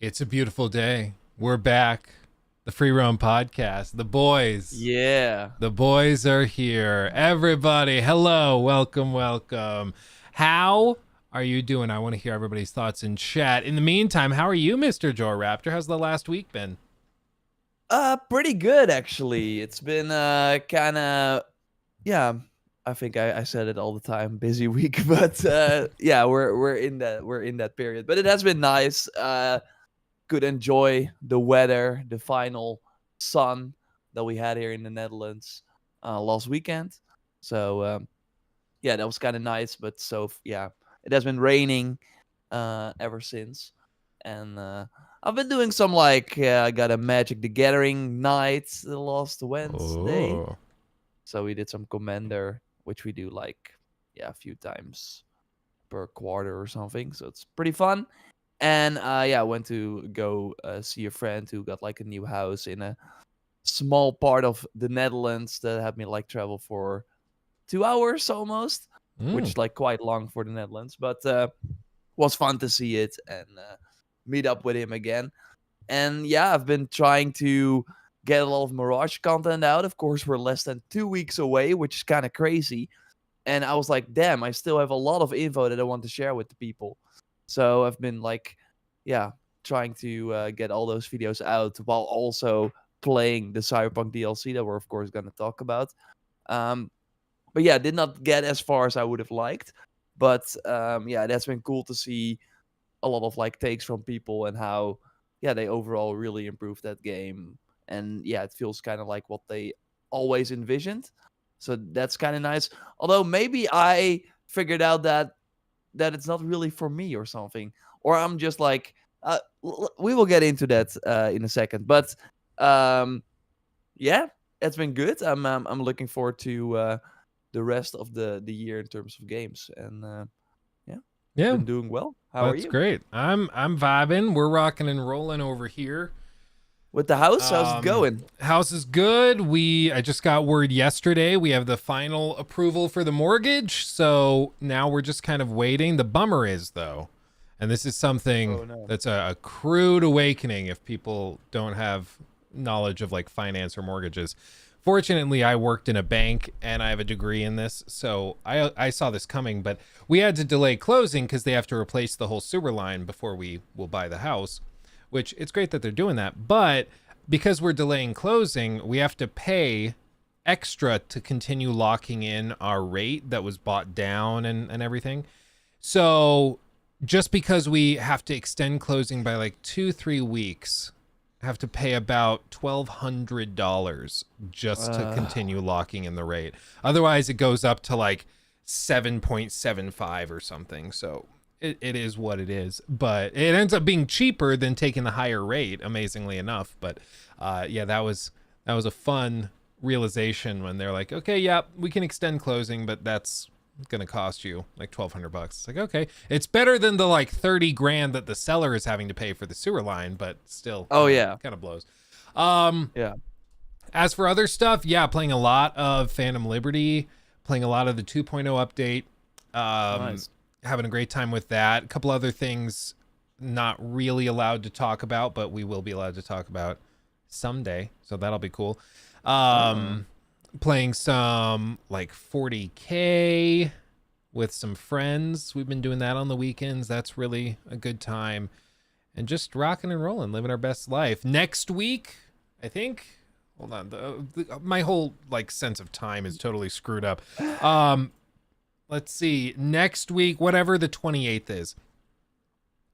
It's a beautiful day. We're back. The Free Roam Podcast. The boys. Yeah. The boys are here. Everybody, hello. Welcome, welcome. How are you doing? I want to hear everybody's thoughts in chat. In the meantime, how are you, Mr. Joe Raptor? How's the last week been? Pretty good actually. It's been kind of yeah. I think I said it all the time. Busy week, but yeah, we're in that period. But it has been nice. Could enjoy the weather, the final sun that we had here in the Netherlands last weekend. So yeah, that was kind of nice. But yeah, it has been raining ever since. And I've been doing some I got a Magic the Gathering night the last Wednesday. Oh. So we did some Commander, which we do a few times per quarter or something. So it's pretty fun. And yeah, I went to go see a friend who got like a new house in a small part of the Netherlands that had me travel for 2 hours almost, which is quite long for the Netherlands. But was fun to see it and meet up with him again. And yeah, I've been trying to get a lot of Mirage content out. Of course, we're less than 2 weeks away, which is kind of crazy. And I was like, damn, I still have a lot of info that I want to share with the people. So I've been trying to get all those videos out while also playing the Cyberpunk DLC that we're of course going to talk about. But yeah, did not get as far as I would have liked. But yeah, that's been cool to see a lot of takes from people and how they overall really improved that game. And yeah, it feels kind of like what they always envisioned. So that's kind of nice. Although maybe I figured out that it's not really for me or something, or I'm just we will get into that in a second. But yeah, it's been good. I'm looking forward to the rest of the year in terms of games, and Yeah. been doing well. How are That's you? great. I'm vibing. We're rocking and rolling over here. With the house, how's it going? House is good. I just got word yesterday. We have the final approval for the mortgage. So now we're just kind of waiting. The bummer is, though, and this is something that's a crude awakening if people don't have knowledge of finance or mortgages. Fortunately, I worked in a bank and I have a degree in this, so I saw this coming, but we had to delay closing because they have to replace the whole sewer line before we will buy the house, which it's great that they're doing that. But because we're delaying closing, we have to pay extra to continue locking in our rate that was bought down and everything. So just because we have to extend closing by 2-3 weeks, have to pay about $1,200 just to continue locking in the rate. Otherwise, it goes up to 7.75 or something. So it is what it is. But it ends up being cheaper than taking the higher rate, amazingly enough. But yeah, that was a fun realization when they're like, okay, yeah, we can extend closing, but that's gonna cost you $1,200. It's like, okay, it's better than the $30,000 that the seller is having to pay for the sewer line, but still kind of blows. Yeah. As for other stuff, yeah, playing a lot of Phantom Liberty, playing a lot of the 2.0 update, Nice. having a great time with that. A couple other things not really allowed to talk about, but we will be allowed to talk about someday, so that'll be cool. Playing some 40K with some friends. We've been doing that on the weekends. That's really a good time. And just rocking and rolling, living our best life. Next week, I think, hold on, my whole sense of time is totally screwed up. Let's see, next week, whatever the 28th is.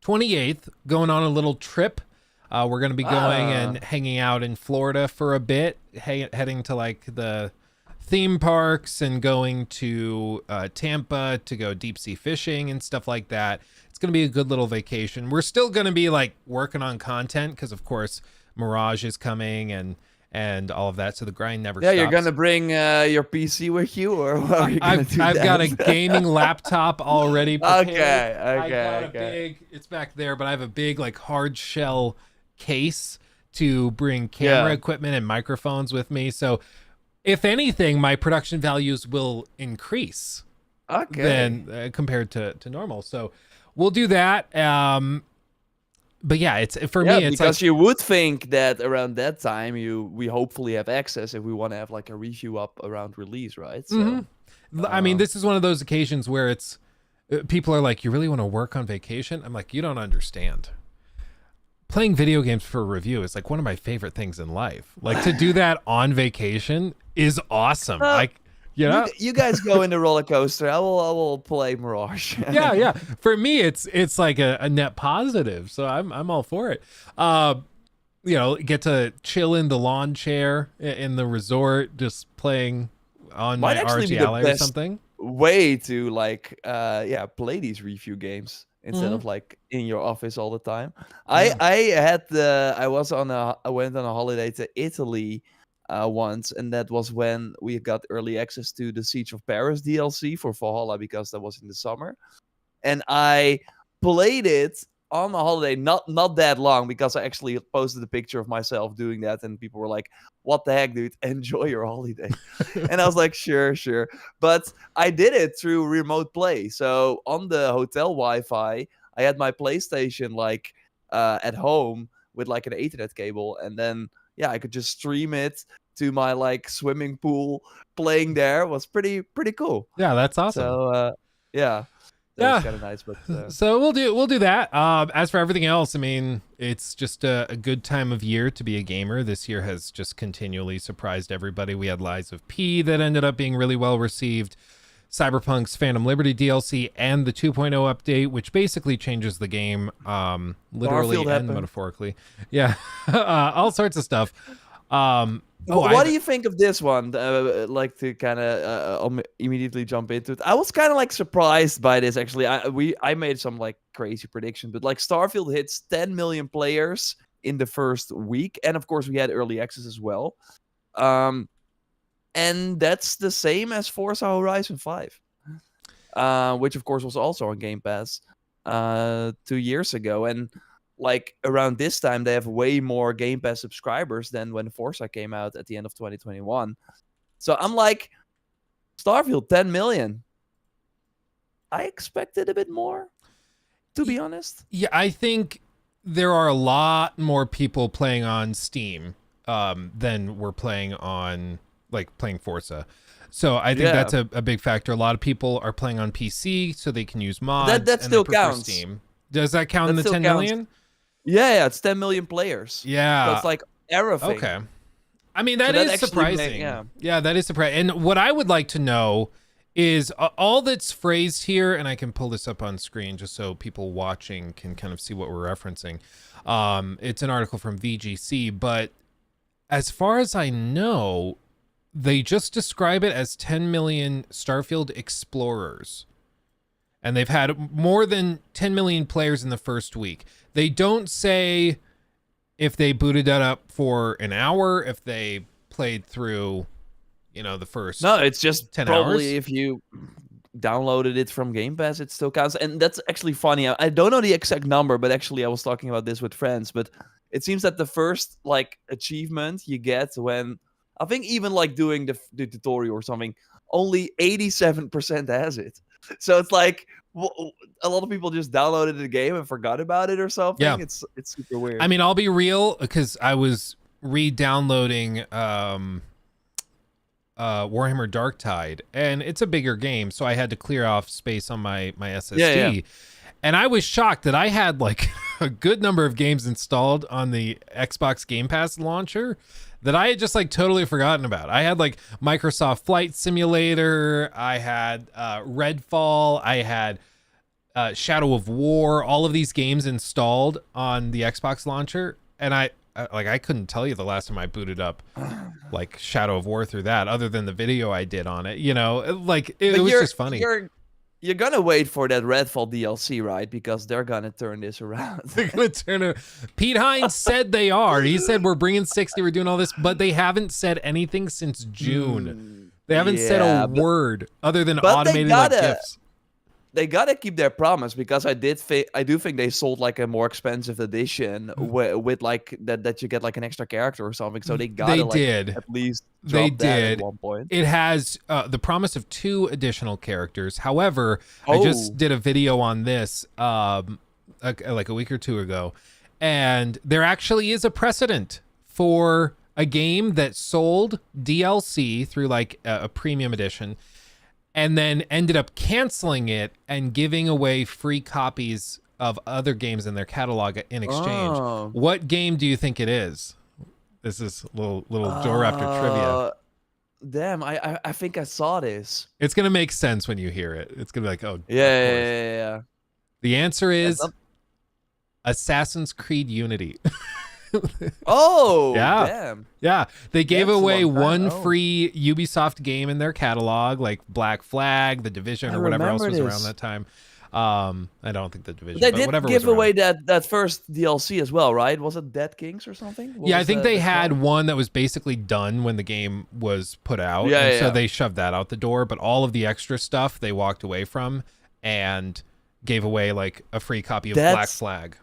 28th, going on a little trip. We're going to be going and hanging out in Florida for a bit, heading to the theme parks and going to Tampa to go deep sea fishing and stuff like that. It's going to be a good little vacation. We're still going to be working on content because, of course, Mirage is coming and all of that. So the grind never stops. Yeah, you're going to bring your PC with you, or how are you going to do I've that? got a gaming laptop already prepared. Okay. It's back there, but I have a big hard shell case to bring camera equipment and microphones with me. So if anything, my production values will increase than compared to normal. So we'll do that. but yeah, it's for me. It's because like you would think that around that time we hopefully have access if we want to have like a review up around release, right? So, I mean, this is one of those occasions where it's people are like, you really want to work on vacation? I'm like, you don't understand. Playing video games for a review is like one of my favorite things in life. Like to do that on vacation is awesome. Like, you know, you guys go in the roller coaster. I will play Mirage. yeah. For me, it's like a net positive. So I'm all for it. You know, get to chill in the lawn chair in the resort, just playing on my RG Ally or something. Way to like play these review games instead of like in your office all the time. I went on a holiday to Italy once, and that was when we got early access to the Siege of Paris DLC for Valhalla because that was in the summer, and I played it on a holiday, not that long, because I actually posted a picture of myself doing that, and people were like, "What the heck, dude? Enjoy your holiday." And I was like, "Sure." But I did it through remote play. So on the hotel Wi-Fi, I had my PlayStation like at home with like an Ethernet cable, and then I could just stream it to my like swimming pool. Playing there it was pretty cool. Yeah, that's awesome. So that was kind of nice, but so we'll do that. As for everything else, I mean, it's just a good time of year to be a gamer. This year has just continually surprised everybody. We had Lies of P that ended up being really well received, Cyberpunk's Phantom Liberty DLC, and the 2.0 update, which basically changes the game, literally and metaphorically. Yeah, all sorts of stuff. What do you think of this one? Like to kind of immediately jump into it. I was kind of like surprised by this actually. I made some like crazy prediction, but like Starfield hits 10 million players in the first week, and of course we had early access as well. And that's the same as Forza Horizon 5, which of course was also on Game Pass 2 years ago, and like around this time they have way more Game Pass subscribers than when Forza came out at the end of 2021. So I'm like, Starfield 10 million. I expected a bit more, to be honest. Yeah, I think there are a lot more people playing on Steam than were playing on playing Forza. So I think that's a big factor. A lot of people are playing on PC so they can use mods. That still counts. Steam. Does that count in the 10 million? Yeah, it's 10 million players. Yeah. So it's like everything. Okay. I mean, that is surprising. Yeah, that is surprising. And what I would like to know is all that's phrased here, and I can pull this up on screen just so people watching can kind of see what we're referencing. It's an article from VGC, but as far as I know, they just describe it as 10 million Starfield explorers. And they've had more than 10 million players in the first week. They don't say if they booted that up for an hour, if they played through, the first. No, it's just 10 probably hours. If you downloaded it from Game Pass, it still counts. And that's actually funny. I don't know the exact number, but actually I was talking about this with friends. But it seems that the first achievement you get when, I think even doing the tutorial or something, only 87% has it. So it's like a lot of people just downloaded the game and forgot about it or something. Yeah. It's super weird. I mean, I'll be real, because I was re-downloading Warhammer Darktide, and it's a bigger game, so I had to clear off space on my SSD. Yeah. And I was shocked that I had a good number of games installed on the Xbox Game Pass launcher that I had just totally forgotten about. I had Microsoft Flight Simulator, I had Redfall, I had Shadow of War, all of these games installed on the Xbox launcher, and I couldn't tell you the last time I booted up Shadow of War through that, other than the video I did on it. It was just funny. You're gonna wait for that Redfall DLC, right? Because they're gonna turn this around. They're gonna turn it. Pete Hines said they are. He said we're bringing 60, we're doing all this, but they haven't said anything since June. They haven't said a word other than automated GIFs. They gotta keep their promise, because I do think they sold a more expensive edition with that you get an extra character or something. So they gotta at least drop that at one point. It has the promise of 2 additional characters. However, I just did a video on this a week or 2 ago, And there actually is a precedent for a game that sold DLC through like a premium edition and then ended up canceling it and giving away free copies of other games in their catalog in exchange. Oh. What game do you think it is? This is a little Joe Raptor trivia. Damn, I think I saw this. It's going to make sense when you hear it. It's going to be like, oh, Yeah. The answer is Assassin's Creed Unity. Oh, yeah. Damn. Yeah. They gave away one Oh. free Ubisoft game in their catalog, like Black Flag, The Division, or whatever else was around that time. I don't think The Division, They but did whatever give was around. away that first DLC as well, right? Was it Dead Kings or something? What Yeah, I was think they had called? one that was basically done when the game was put out. Yeah, and yeah, so yeah. they shoved that out the door, but all of the extra stuff they walked away from and gave away like a free copy of Black Flag.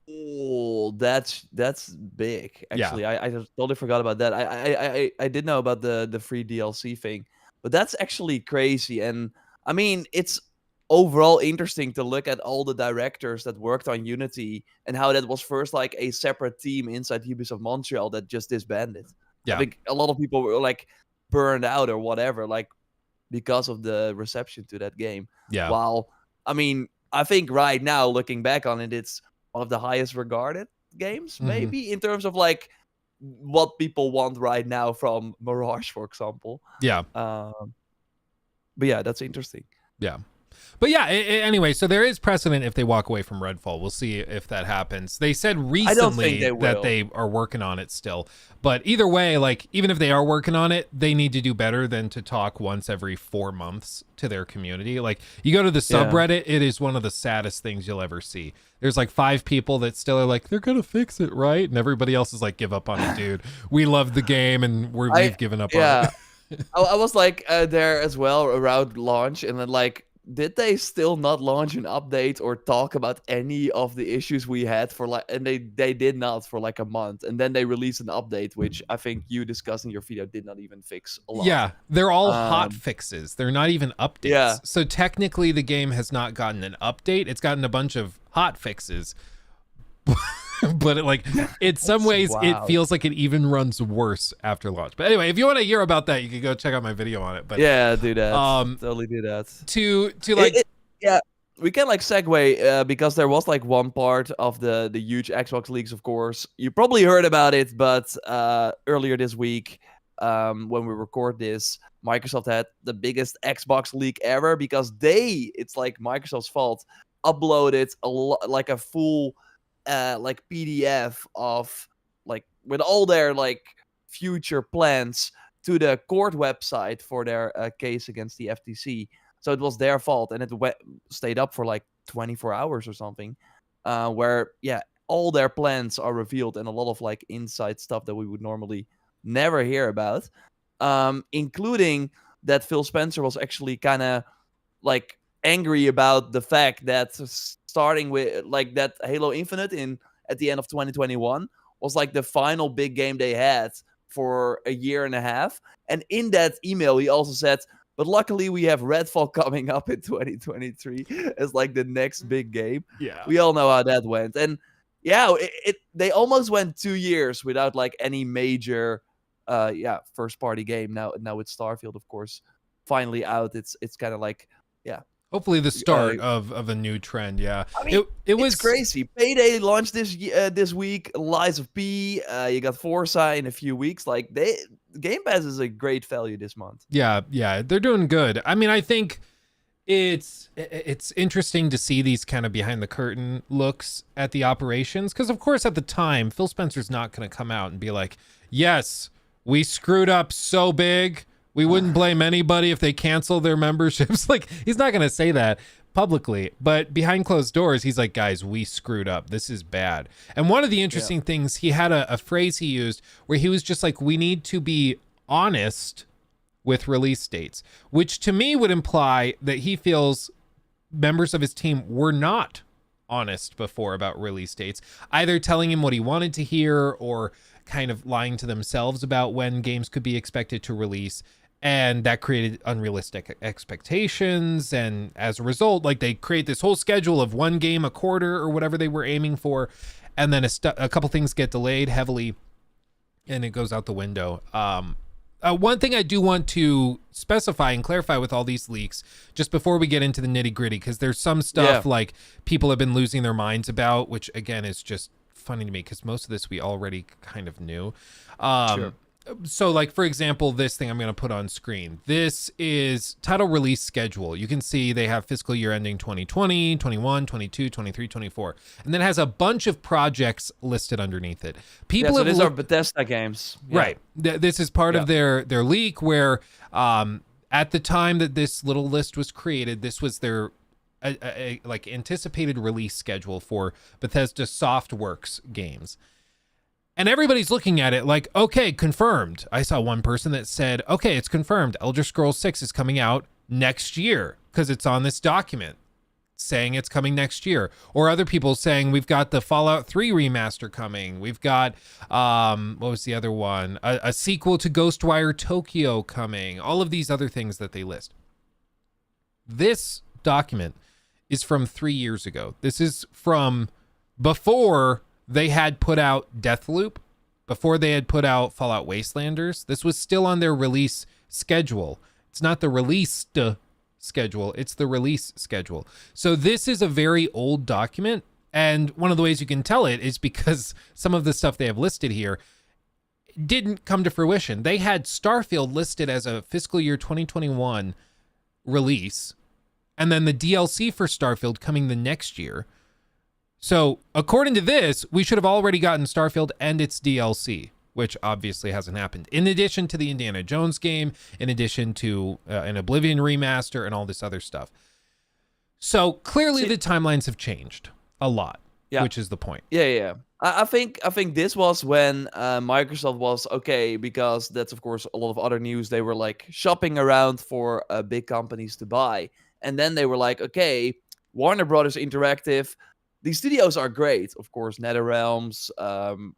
Oh, that's big. Actually, Yeah. I just totally forgot about that. I did know about the free DLC thing, but that's actually crazy. And I mean, it's overall interesting to look at all the directors that worked on Unity and how that was first like a separate team inside Ubisoft Montreal that just disbanded. Yeah. I think a lot of people were like burned out or whatever, like because of the reception to that game. Yeah. While I mean, I think right now looking back on it, it's one of the highest regarded games, maybe in terms of like what people want right now from Mirage, for example. Yeah. But yeah, that's interesting. Yeah. But yeah, anyway, so there is precedent if they walk away from Redfall. We'll see if that happens. They said recently that they are working on it still. But either way, like, even if they are working on it, they need to do better than to talk once every 4 months to their community. Like, you go to the subreddit, it is one of the saddest things you'll ever see. There's like 5 people that still are like, they're going to fix it, right? And everybody else is like, give up on it, dude. We love the game and we've given up on it. I was like there as well around launch, and then like, did they still not launch an update or talk about any of the issues we had for like, and they did not for like a month, and then they released an update, which I think you discussed in your video did not even fix a lot. Yeah, they're all hot fixes. They're not even updates. Yeah. So technically the game has not gotten an update. It's gotten a bunch of hot fixes. But in some ways it feels like it even runs worse after launch. But anyway, if you want to hear about that, you can go check out my video on it. But yeah, do that. Totally do that. To like yeah, we can like segue because there was like one part of the huge Xbox leaks. Of course, you probably heard about it, but earlier this week, when we record this, Microsoft had the biggest Xbox leak ever because it's like Microsoft's fault, uploaded like a full like PDF of like with all their like future plans to the court website for their case against the FTC. So it was their fault, and it stayed up for like 24 hours or something, where all their plans are revealed and a lot of like inside stuff that we would normally never hear about, including that Phil Spencer was actually kind of like angry about the fact that starting with like that Halo Infinite at the end of 2021 was like the final big game they had for a year and a half. And in that email, he also said, but luckily we have Redfall coming up in 2023 as like the next big game. Yeah. We all know how that went. And yeah, they almost went 2 years without like any major first party game. Now with Starfield, of course, finally out. It's kind of like, hopefully the start of a new trend. Yeah. I mean, it was crazy. Payday launched this week. Lies of P. You got Forza in a few weeks. Like Game Pass is a great value this month. Yeah, they're doing good. I mean, I think it's interesting to see these kind of behind the curtain looks at the operations, because of course at the time Phil Spencer's not going to come out and be like, yes, we screwed up so big, we wouldn't blame anybody if they cancel their memberships. Like, he's not going to say that publicly, but behind closed doors, he's like, guys, we screwed up. This is bad. And one of the interesting things, he had a phrase he used where he was just like, we need to be honest with release dates, which to me would imply that he feels members of his team were not honest before about release dates, either telling him what he wanted to hear or kind of lying to themselves about when games could be expected to release. And that created unrealistic expectations. And as a result, like, they create this whole schedule of one game a quarter or whatever they were aiming for. and then a couple things get delayed heavily, and it goes out the window. One thing I do want to specify and clarify with all these leaks, just before we get into the nitty gritty, because there's some stuff like people have been losing their minds about, which again is just funny to me because most of this we already kind of knew. Sure. So like, for example, this thing I'm going to put on screen, this is title release schedule. You can see they have fiscal year ending 2020, 21, 22, 23, 24. And then it has a bunch of projects listed underneath it. So these are Bethesda games. Yeah. Right. This is part of their leak where at the time that this little list was created, this was their like anticipated release schedule for Bethesda Softworks games. And everybody's looking at it like, okay, confirmed. I saw one person that said, okay, it's confirmed. Elder Scrolls 6 is coming out next year because it's on this document saying it's coming next year. Or other people saying we've got the Fallout 3 remaster coming. We've got, what was the other one? A sequel to Ghostwire Tokyo coming. All of these other things that they list. This document is from 3 years ago. This is from before they had put out Deathloop, before they had put out Fallout Wastelanders. This was still on their release schedule. It's not the released schedule, it's the release schedule. So this is a very old document, and one of the ways you can tell it is because some of the stuff they have listed here didn't come to fruition. They had Starfield listed as a fiscal year 2021 release, and then the DLC for Starfield coming the next year. So according to this, we should have already gotten Starfield and its DLC, which obviously hasn't happened. In addition to the Indiana Jones game, in addition to an Oblivion remaster and all this other stuff. So clearly the timelines have changed a lot, which is the point. Yeah. I think this was when Microsoft was okay, because that's of course a lot of other news. They were like shopping around for big companies to buy. And then they were like, okay, Warner Brothers Interactive, these studios are great. Of course, NetherRealms,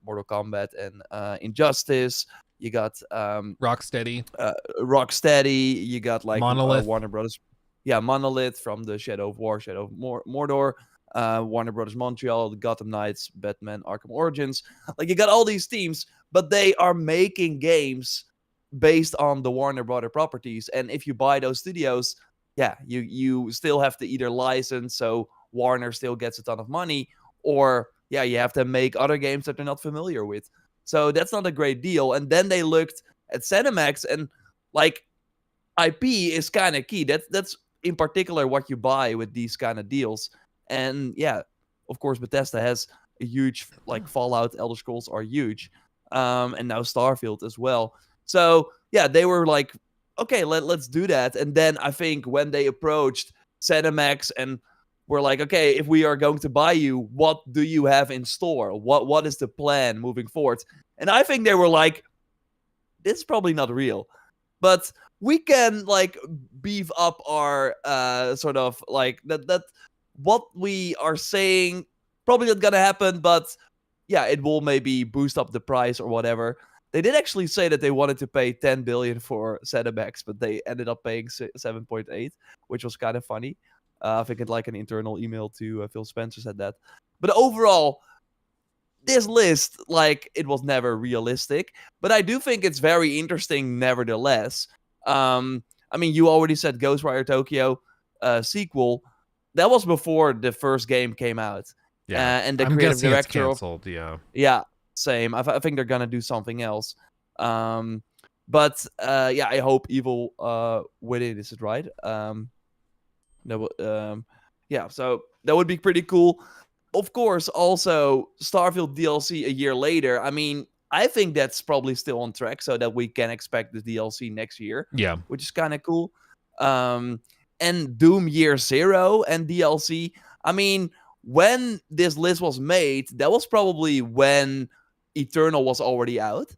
Mortal Kombat, and Injustice. You got Rocksteady. You got like Monolith. Warner Brothers. Yeah, Monolith from the Shadow of War, Shadow of Mordor. Warner Brothers Montreal, the Gotham Knights, Batman Arkham Origins. Like, you got all these teams, but they are making games based on the Warner Brothers properties. And if you buy those studios, you still have to either license, so Warner still gets a ton of money, or you have to make other games that they're not familiar with. So that's not a great deal. And then they looked at ZeniMax, and like, IP is kind of key. That's in particular what you buy with these kind of deals. And of course, Bethesda has a huge, like, Fallout, Elder Scrolls are huge, and now Starfield as well. So they were like, okay, let's do that. And then I think when they approached ZeniMax and were like, okay, if we are going to buy you, what do you have in store? What is the plan moving forward? And I think they were like, this is probably not real, but we can like beef up our sort of like that what we are saying probably not gonna happen, but it will maybe boost up the price or whatever. They did actually say that they wanted to pay 10 billion for ZeniMax, but they ended up paying 7.8, which was kind of funny. I think it's like an internal email to Phil Spencer said that. But overall, this list, like, it was never realistic. But I do think it's very interesting nevertheless. I mean, you already said Ghostwire Tokyo sequel. That was before the first game came out. Yeah, and the I'm creative guessing director. It's canceled, Yeah, same. I think they're going to do something else. But I hope Evil Within is it right. So that would be pretty cool. Of course, also Starfield DLC a year later. I mean, I think that's probably still on track, so that we can expect the DLC next year. Yeah, which is kind of cool. And Doom Year Zero and DLC. I mean, when this list was made, that was probably when Eternal was already out.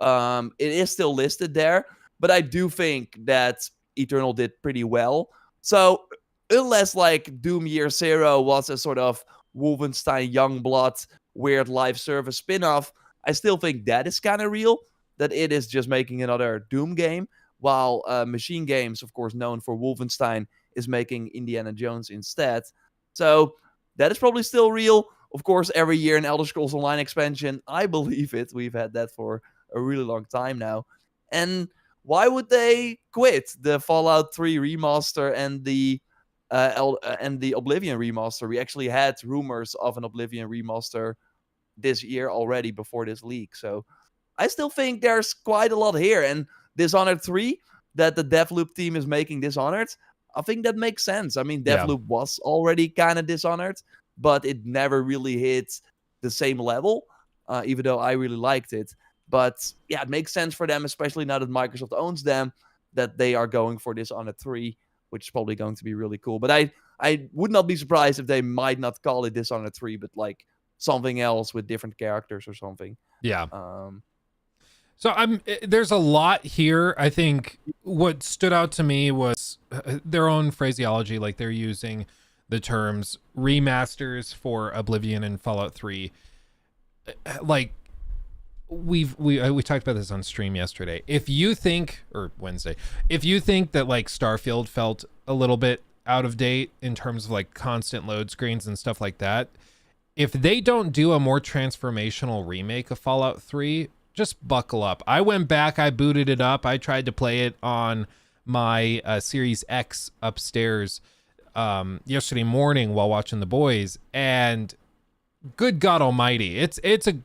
It is still listed there, but I do think that Eternal did pretty well. So unless like Doom Year Zero was a sort of Wolfenstein Youngblood weird live service spin-off, I still think that is kind of real, that it is just making another Doom game, while Machine Games, of course known for Wolfenstein, is making Indiana Jones instead. So that is probably still real. Of course, every year an Elder Scrolls Online expansion. I believe it. We've had that for a really long time now. And why would they quit the Fallout 3 remaster and the Oblivion remaster? We actually had rumors of an Oblivion remaster this year already before this leak. So I still think there's quite a lot here. And Dishonored 3, that the Deathloop team is making Dishonored, I think that makes sense. I mean, Deathloop was already kind of Dishonored, but it never really hit the same level, even though I really liked it. But yeah, it makes sense for them, especially now that Microsoft owns them, that they are going for Dishonored 3, which is probably going to be really cool. But I would not be surprised if they might not call it Dishonored 3, but like something else with different characters or something. Yeah. So there's a lot here. I think what stood out to me was their own phraseology. Like they're using the terms remasters for Oblivion and Fallout 3. Like we talked about this on stream yesterday. If you think, or Wednesday, if you think that like Starfield felt a little bit out of date in terms of like constant load screens and stuff like that, if they don't do a more transformational remake of Fallout 3, just buckle up. I went back, I booted it up, I tried to play it on my Series X upstairs yesterday morning while watching The Boys, and good God almighty, it's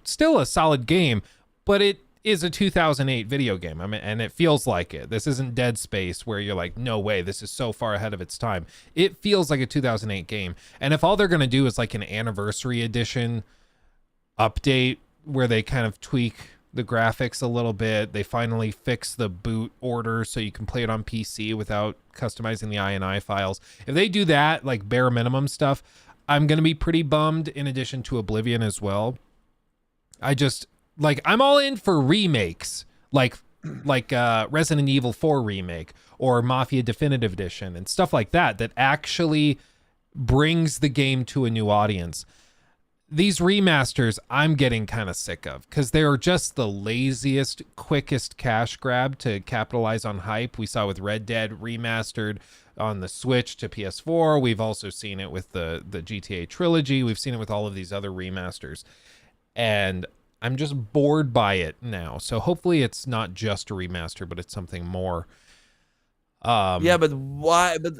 still a solid game, but it is a 2008 video game. I mean, and it feels like it. This isn't Dead Space where you're like, no way, this is so far ahead of its time. It feels like a 2008 game. And if all they're going to do is like an anniversary edition update where they kind of tweak the graphics a little bit, they finally fix the boot order so you can play it on PC without customizing the INI files. If they do that, like bare minimum stuff, I'm going to be pretty bummed, in addition to Oblivion as well. I'm all in for remakes, like Resident Evil 4 remake or Mafia Definitive Edition and stuff like that actually brings the game to a new audience. These remasters I'm getting kind of sick of because they are just the laziest, quickest cash grab to capitalize on hype. We saw with Red Dead remastered on the Switch to PS4. We've also seen it with the GTA trilogy. We've seen it with all of these other remasters. And I'm just bored by it now. So hopefully it's not just a remaster, but it's something more. Yeah, but why? But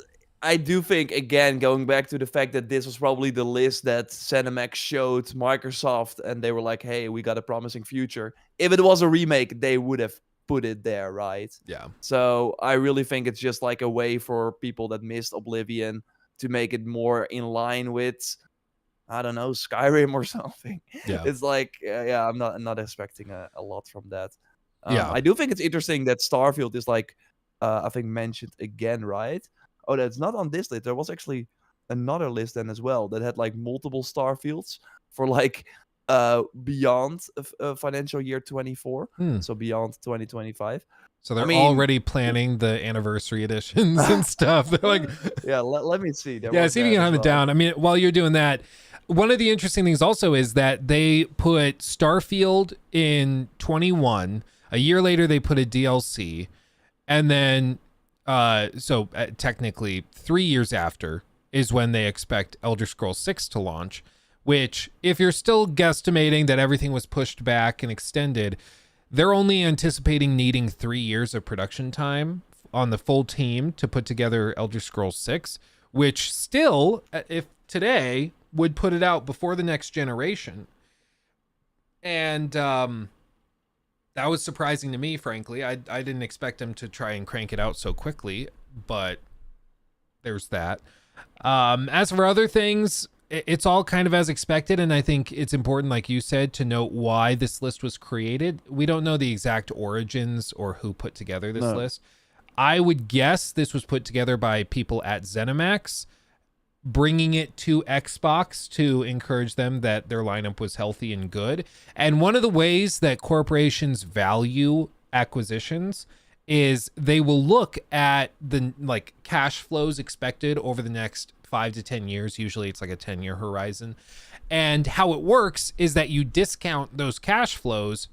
I do think, again, going back to the fact that this was probably the list that ZeniMax showed Microsoft, and they were like, hey, we got a promising future. If it was a remake, they would have put it there, right? Yeah. So I really think it's just like a way for people that missed Oblivion to make it more in line with, I don't know, Skyrim or something. Yeah. It's like, yeah, I'm not expecting a lot from that. Yeah. I do think it's interesting that Starfield is like, I think mentioned again, right? Oh, that's not on this list. There was actually another list then as well that had like multiple Starfields for like beyond financial year 24. So beyond 2025. So they're already planning the anniversary editions and stuff. They're like, yeah, let me see. Yeah, see if you can hunt it down. I mean, while you're doing that, one of the interesting things also is that they put Starfield in 21. A year later, they put a DLC. And then, technically 3 years after is when they expect Elder Scrolls 6 to launch, which, if you're still guesstimating that everything was pushed back and extended, they're only anticipating needing 3 years of production time on the full team to put together Elder Scrolls 6, which still, if today, would put it out before the next generation. And that was surprising to me, frankly. I didn't expect them to try and crank it out so quickly, but there's that. As for other things, it's all kind of as expected, and I think it's important, like you said, to note why this list was created. We don't know the exact origins or who put together this list. I would guess this was put together by people at ZeniMax, bringing it to Xbox to encourage them that their lineup was healthy and good. And one of the ways that corporations value acquisitions is they will look at the like cash flows expected over the next 5 to 10 years. Usually it's like a 10-year horizon. And how it works is that you discount those cash flows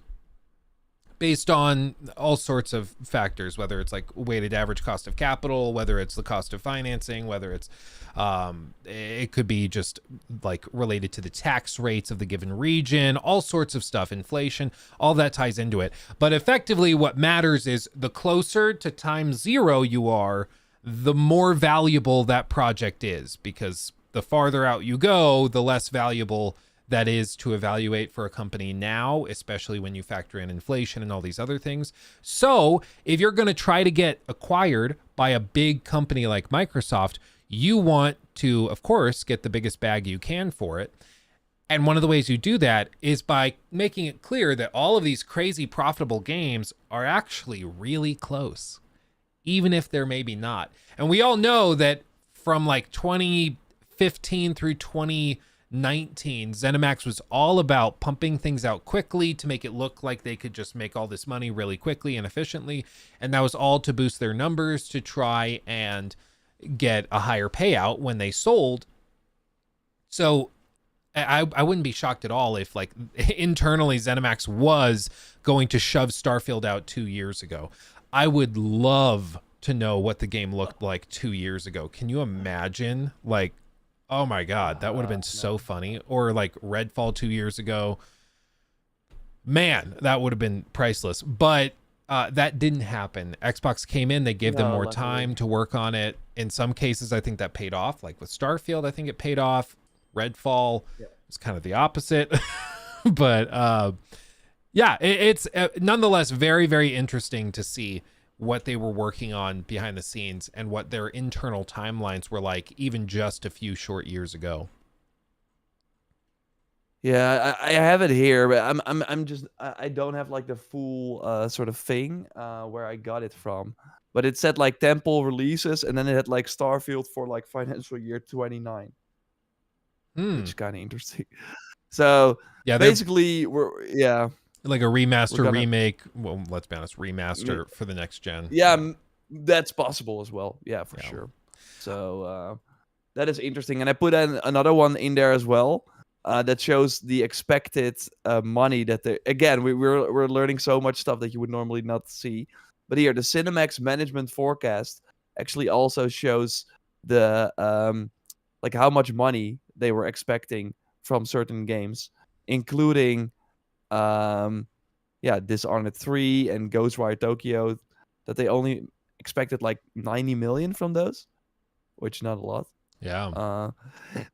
based on all sorts of factors, whether it's like weighted average cost of capital, whether it's the cost of financing, whether it's it could be just like related to the tax rates of the given region, all sorts of stuff, inflation, all that ties into it. But effectively what matters is the closer to time zero you are, the more valuable that project is, because the farther out you go, the less valuable that is to evaluate for a company now, especially when you factor in inflation and all these other things. So if you're going to try to get acquired by a big company like Microsoft, you want to, of course, get the biggest bag you can for it. And one of the ways you do that is by making it clear that all of these crazy profitable games are actually really close, even if they're maybe not. And we all know that from like 2015 through 2019, ZeniMax was all about pumping things out quickly to make it look like they could just make all this money really quickly and efficiently. And that was all to boost their numbers, to try and get a higher payout when they sold. So I wouldn't be shocked at all if like internally ZeniMax was going to shove Starfield out 2 years ago. I would love to know what the game looked like 2 years ago. Can you imagine? Like, oh my God, that would have been so funny. Or like Redfall 2 years ago. Man, that would have been priceless. But that didn't happen. Xbox came in, they gave them more time to work on it. In some cases, I think that paid off. Like with Starfield, I think it paid off. Redfall was kind of the opposite. But yeah, it's nonetheless very, very interesting to see what they were working on behind the scenes and what their internal timelines were like even just a few short years ago. Yeah, I have it here, but I'm just I don't have like the full sort of thing where I got it from. But it said like Temple releases, and then it had like Starfield for like financial year 29, which is kind of interesting. So yeah, basically, like a remaster, remake. Well, let's be honest, remaster for the next gen. Yeah, that's possible as well. Yeah, for sure. So that is interesting, and I put another one in there as well. That shows the expected money that they. Again, we're learning so much stuff that you would normally not see. But here, the Cinemax management forecast actually also shows the like how much money they were expecting from certain games, including Dishonored 3 and Ghostwire Tokyo, that they only expected like 90 million from those, which is not a lot. Yeah.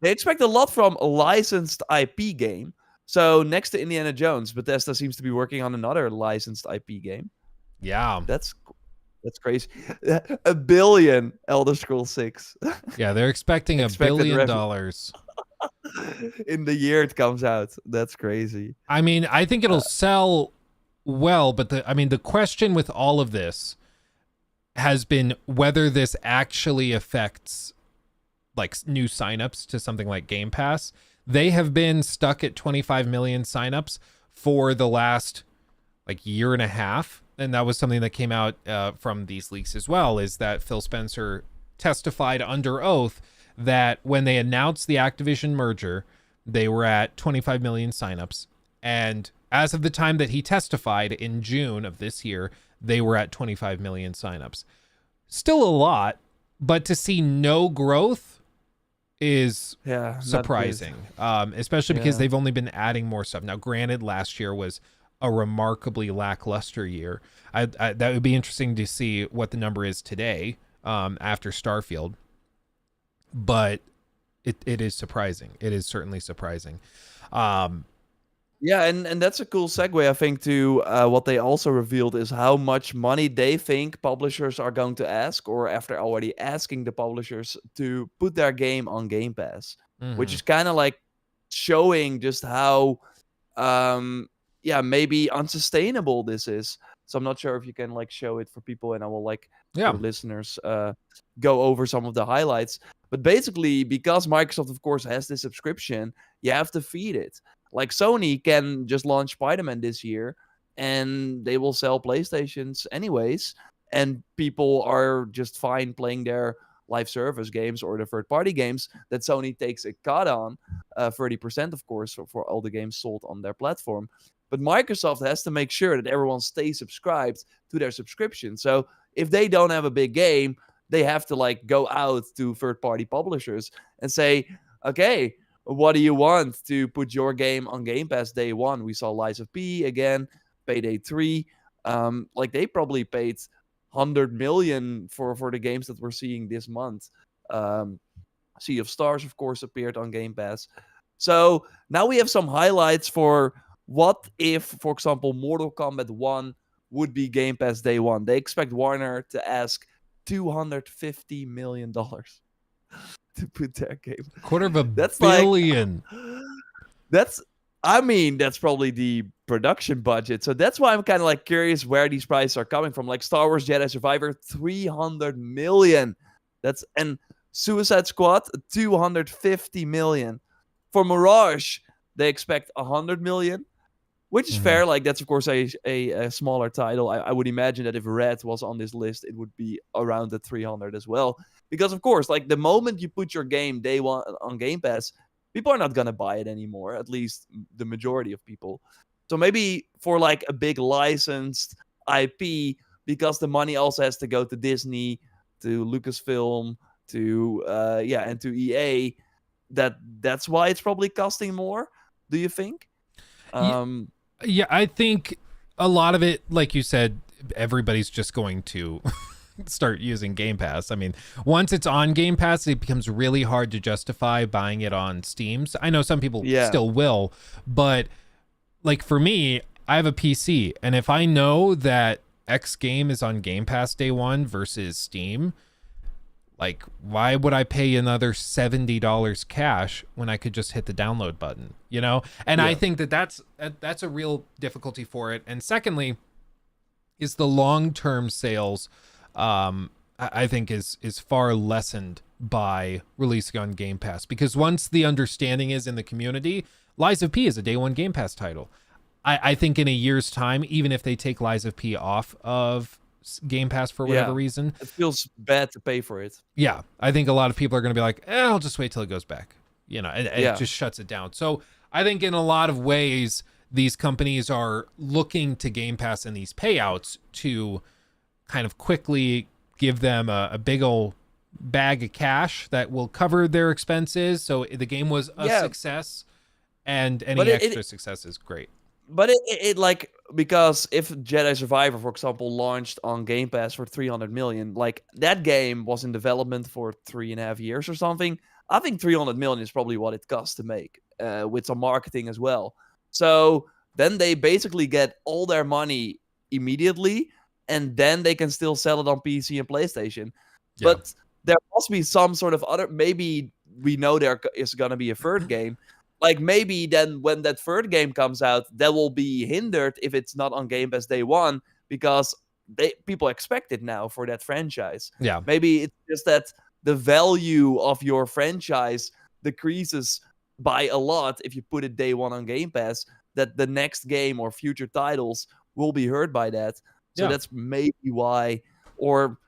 They expect a lot from a licensed IP game. So next to Indiana Jones, Bethesda seems to be working on another licensed IP game. Yeah. That's crazy. $1 billion Elder Scrolls 6. Yeah, they're expecting $1 billion in the year it comes out. That's crazy. I mean, I think it'll sell well, but the question with all of this has been whether this actually affects like new signups to something like Game Pass. They have been stuck at 25 million signups for the last like year and a half. And that was something that came out from these leaks as well, is that Phil Spencer testified under oath that when they announced the Activision merger, they were at 25 million signups. And as of the time that he testified in June of this year, they were at 25 million signups. Still a lot, but to see no growth is surprising, especially because they've only been adding more stuff. Now, granted, last year was a remarkably lackluster year. That would be interesting to see what the number is today after Starfield. But it is surprising. It is certainly surprising. Yeah, and that's a cool segue, I think, to what they also revealed is how much money they think publishers are going to ask, or after already asking the publishers to put their game on Game Pass, which is kind of like showing just how, maybe unsustainable this is. So I'm not sure if you can like show it for people, and I will for listeners go over some of the highlights. But basically, because Microsoft, of course, has this subscription, you have to feed it. Like Sony can just launch Spider-Man this year, and they will sell PlayStations anyways, and people are just fine playing their live service games or the third-party games that Sony takes a cut on, 30%, of course, for all the games sold on their platform. but Microsoft has to make sure that everyone stays subscribed to their subscription. So if they don't have a big game, they have to like go out to third-party publishers and say, okay, what do you want to put your game on Game Pass day one? We saw Lies of P again, Payday 3. Like they probably paid 100 million for the games that we're seeing this month. Sea of Stars, of course, appeared on Game Pass. So now we have some highlights for what if, for example, Mortal Kombat 1 would be Game Pass day one. They expect Warner to ask $250 million to put their game. $250 million. That's probably the production budget. So that's why I'm kind of like curious where these prices are coming from. Like Star Wars Jedi Survivor, 300 million. And Suicide Squad, 250 million. For Mirage, they expect 100 million, which is fair. Like that's of course a smaller title. I would imagine that if Red was on this list, it would be around the 300 as well. Because of course, like the moment you put your game day one on Game Pass, people are not gonna buy it anymore. At least the majority of people. So maybe for like a big licensed IP, because the money also has to go to Disney, to Lucasfilm, to and to EA. That's why it's probably costing more. Do you think? Yeah, I think a lot of it, like you said, everybody's just going to start using Game Pass. I mean, once it's on Game Pass, it becomes really hard to justify buying it on Steam. So I know some people still will, but like for me, I have a PC, and if I know that X game is on Game Pass day one versus Steam, like, why would I pay another $70 cash when I could just hit the download button, you know? And I think that's a real difficulty for it. And secondly, is the long-term sales, I think is far lessened by releasing on Game Pass. Because once the understanding is in the community, Lies of P is a day one Game Pass title. I think in a year's time, even if they take Lies of P off of Game Pass for whatever reason, it feels bad to pay for it. Yeah, I think a lot of people are going to be like, I'll just wait till it goes back. You know, it just shuts it down. So I think in a lot of ways, these companies are looking to Game Pass and these payouts to kind of quickly give them a big old bag of cash that will cover their expenses. So the game was a success, and any extra success is great. But it like, because if Jedi Survivor, for example, launched on Game Pass for 300 million, like that game was in development for 3.5 years or something. I think 300 million is probably what it costs to make, with some marketing as well. So then they basically get all their money immediately, and then they can still sell it on PC and PlayStation. Yeah. But there must be some sort of other, maybe we know there is going to be a third game. Like maybe then when that third game comes out, that will be hindered if it's not on Game Pass day one, because people expect it now for that franchise. Yeah. Maybe it's just that the value of your franchise decreases by a lot if you put it day one on Game Pass, that the next game or future titles will be hurt by that. So that's maybe why. Or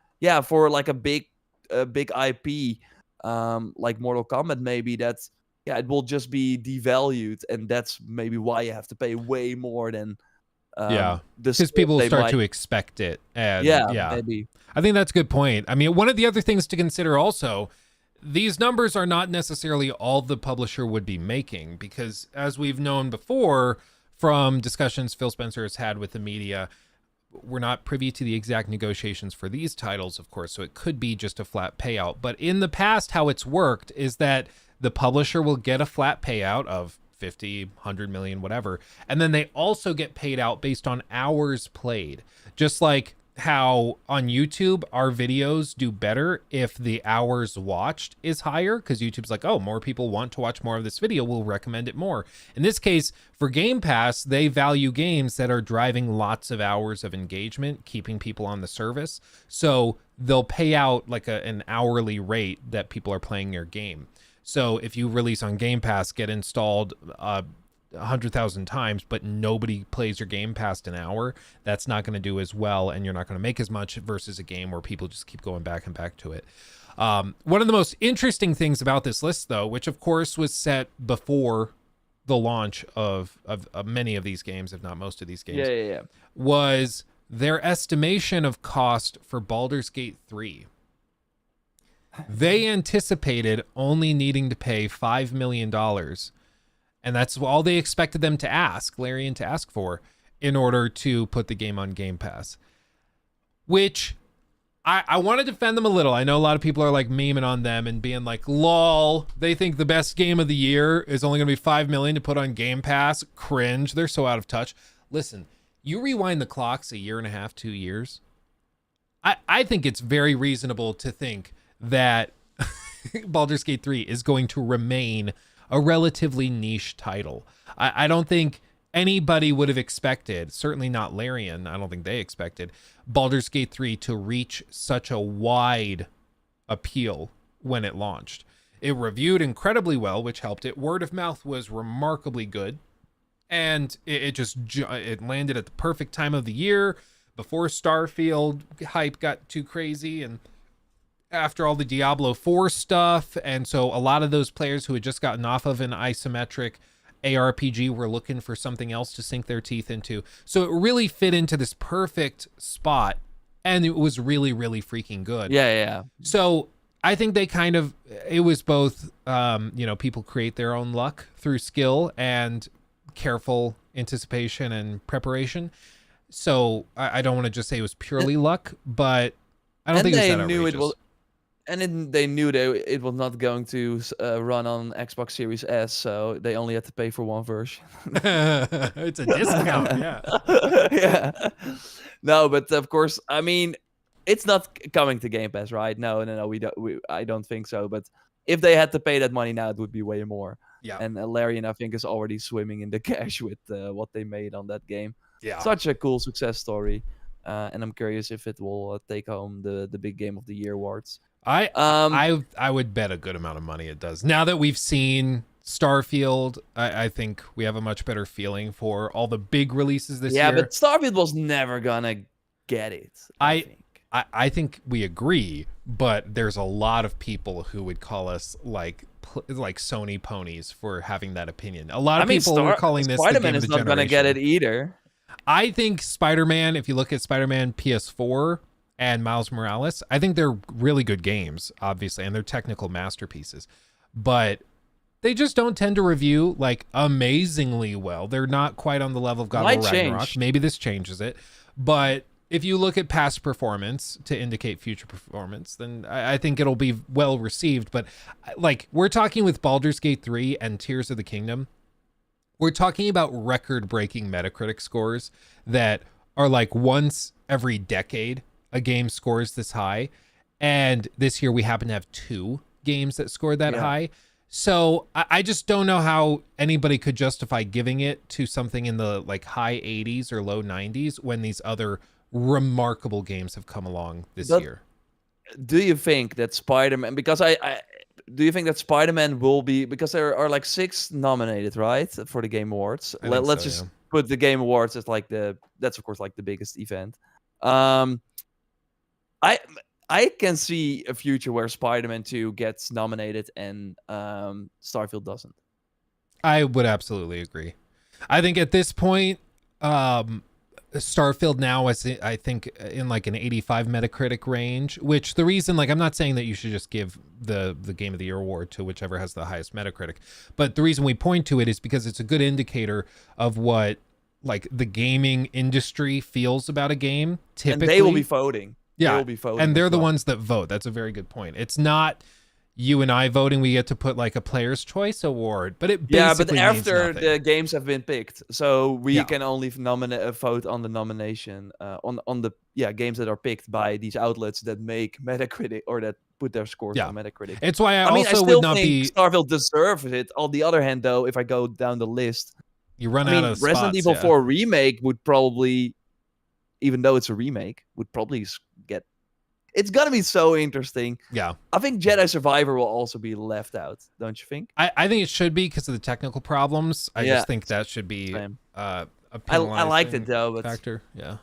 for like a big IP, like Mortal Kombat, maybe that's, it will just be devalued, and that's maybe why you have to pay way more than because people start to expect it. And maybe. I think that's a good point. I mean, one of the other things to consider also, these numbers are not necessarily all the publisher would be making, because as we've known before from discussions Phil Spencer has had with the media, we're not privy to the exact negotiations for these titles, of course, so it could be just a flat payout. But in the past, how it's worked is that the publisher will get a flat payout of 50, 100 million, whatever. And then they also get paid out based on hours played. Just like how on YouTube, our videos do better if the hours watched is higher, because YouTube's like, oh, more people want to watch more of this video, we'll recommend it more. In this case, for Game Pass, they value games that are driving lots of hours of engagement, keeping people on the service. So they'll pay out like an hourly rate that people are playing your game. So if you release on Game Pass, get installed 100,000 times, but nobody plays your game past an hour, that's not going to do as well, and you're not going to make as much versus a game where people just keep going back and back to it. One of the most interesting things about this list, though, which of course was set before the launch of many of these games, if not most of these games, Yeah. was their estimation of cost for Baldur's Gate 3. They anticipated only needing to pay $5 million, and that's all they expected them to ask, Larian to ask for, in order to put the game on Game Pass. Which I want to defend them a little. I know a lot of people are like memeing on them and being like, lol, they think the best game of the year is only going to be $5 million to put on Game Pass. Cringe. They're so out of touch. Listen, you rewind the clocks a year and a half, 2 years. I think it's very reasonable to think that Baldur's Gate 3 is going to remain a relatively niche title. I don't think anybody would have expected, certainly not Larian, I don't think they expected Baldur's Gate 3 to reach such a wide appeal when it launched. It reviewed incredibly well, which helped it. Word of mouth was remarkably good, and it landed at the perfect time of the year, before Starfield hype got too crazy and after all the Diablo 4 stuff. And so a lot of those players who had just gotten off of an isometric ARPG were looking for something else to sink their teeth into. So it really fit into this perfect spot, and it was really, really freaking good. Yeah. So I think they it was both, people create their own luck through skill and careful anticipation and preparation. So I don't want to just say it was purely luck, but I don't think it's that outrageous. They knew that it was not going to run on Xbox Series S, so they only had to pay for one version. It's a discount, yeah. Yeah. No, but of course, I mean, it's not coming to Game Pass, right? No, I don't think so. But if they had to pay that money now, it would be way more. Yeah. And Larian, I think, is already swimming in the cash with what they made on that game. Yeah. Such a cool success story. And I'm curious if it will take home the big game of the year awards. I would bet a good amount of money it does. Now that we've seen Starfield, I think we have a much better feeling for all the big releases this year. Yeah, but Starfield was never gonna get it. I think we agree, but there's a lot of people who would call us like Sony ponies for having that opinion. A lot of people are calling this Spider-Man the game of the is not gonna get it either. I think Spider-Man, if you look at Spider-Man PS4 and Miles Morales, I think they're really good games, obviously, and they're technical masterpieces, but they just don't tend to review like amazingly well. They're not quite on the level of God of War Ragnarok. Maybe this changes it, but if you look at past performance to indicate future performance, then I think it'll be well received. But like, we're talking with Baldur's Gate 3 and Tears of the Kingdom, we're talking about record-breaking Metacritic scores that are like once every decade a game scores this high. And this year we happen to have 2 games that scored that high. So I just don't know how anybody could justify giving it to something in the like high 80s or low 90s when these other remarkable games have come along this year. Do you think that Spider-Man, because do you think that Spider-Man will be, because there are like 6 nominated, right, for the Game Awards? Let's just put the Game Awards as like that's of course like the biggest event. I can see a future where Spider-Man 2 gets nominated and Starfield doesn't. I would absolutely agree. I think at this point, Starfield now is, I think, in like an 85 Metacritic range, which the reason, like, I'm not saying that you should just give the Game of the Year award to whichever has the highest Metacritic, but the reason we point to it is because it's a good indicator of what like the gaming industry feels about a game. Typically, and they will be voting. Yeah, they will be voting, and they're the ones that vote. That's a very good point. It's not you and I voting. We get to put like a Player's Choice Award, but it basically but means after nothing. the games have been picked, so we can only vote on the nomination on the games that are picked by these outlets that make Metacritic or that put their scores on Metacritic. It's why I mean, also I still would not think be. Starfield deserves it. On the other hand, though, if I go down the list, you run out of Resident spots, Evil 4 remake would probably, even though it's a remake, would probably get. It's gonna be so interesting. Yeah, I think Jedi Survivor will also be left out. Don't you think? I think it should be because of the technical problems. I just think that should be a penalizing I liked it though, but factor. Yeah,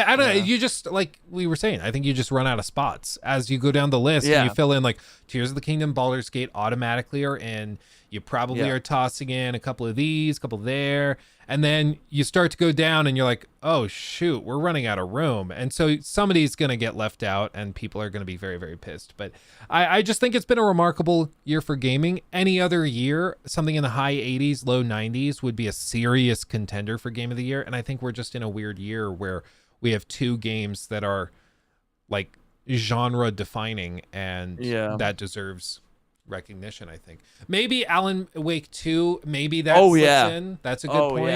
I don't know. You just, like we were saying, I think you just run out of spots as you go down the list and you fill in like Tears of the Kingdom, Baldur's Gate automatically are in. You probably are tossing in a couple of these, a couple there. And then you start to go down and you're like, oh, shoot, we're running out of room. And so somebody's going to get left out and people are going to be very, very pissed. But I just think it's been a remarkable year for gaming. Any other year, something in the high 80s, low 90s would be a serious contender for Game of the Year. And I think we're just in a weird year where we have two games that are like genre defining and that deserves recognition. I think maybe Alan Wake 2, maybe that slips in. That's a good point.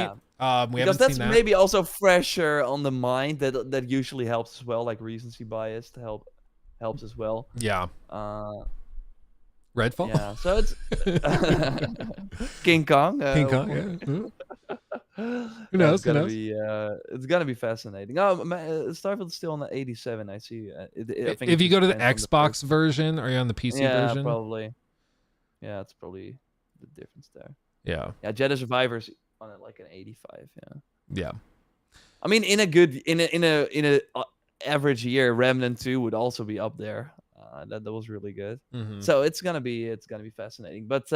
We because haven't seen that. Maybe also fresher on the mind. That usually helps as well, like recency bias helps as well. Redfall. Yeah, so it's King Kong. King Kong. Who knows? It's gonna be fascinating. Oh, Starfield is still on the 87. I see. I think if you go to the Xbox version, are you on the PC version? Yeah, probably. Yeah, it's probably the difference there. Yeah. Yeah, Jedi Survivor's on it like an 85. Yeah. I mean, in a average year, Remnant 2 would also be up there. That was really good. So it's gonna be fascinating. But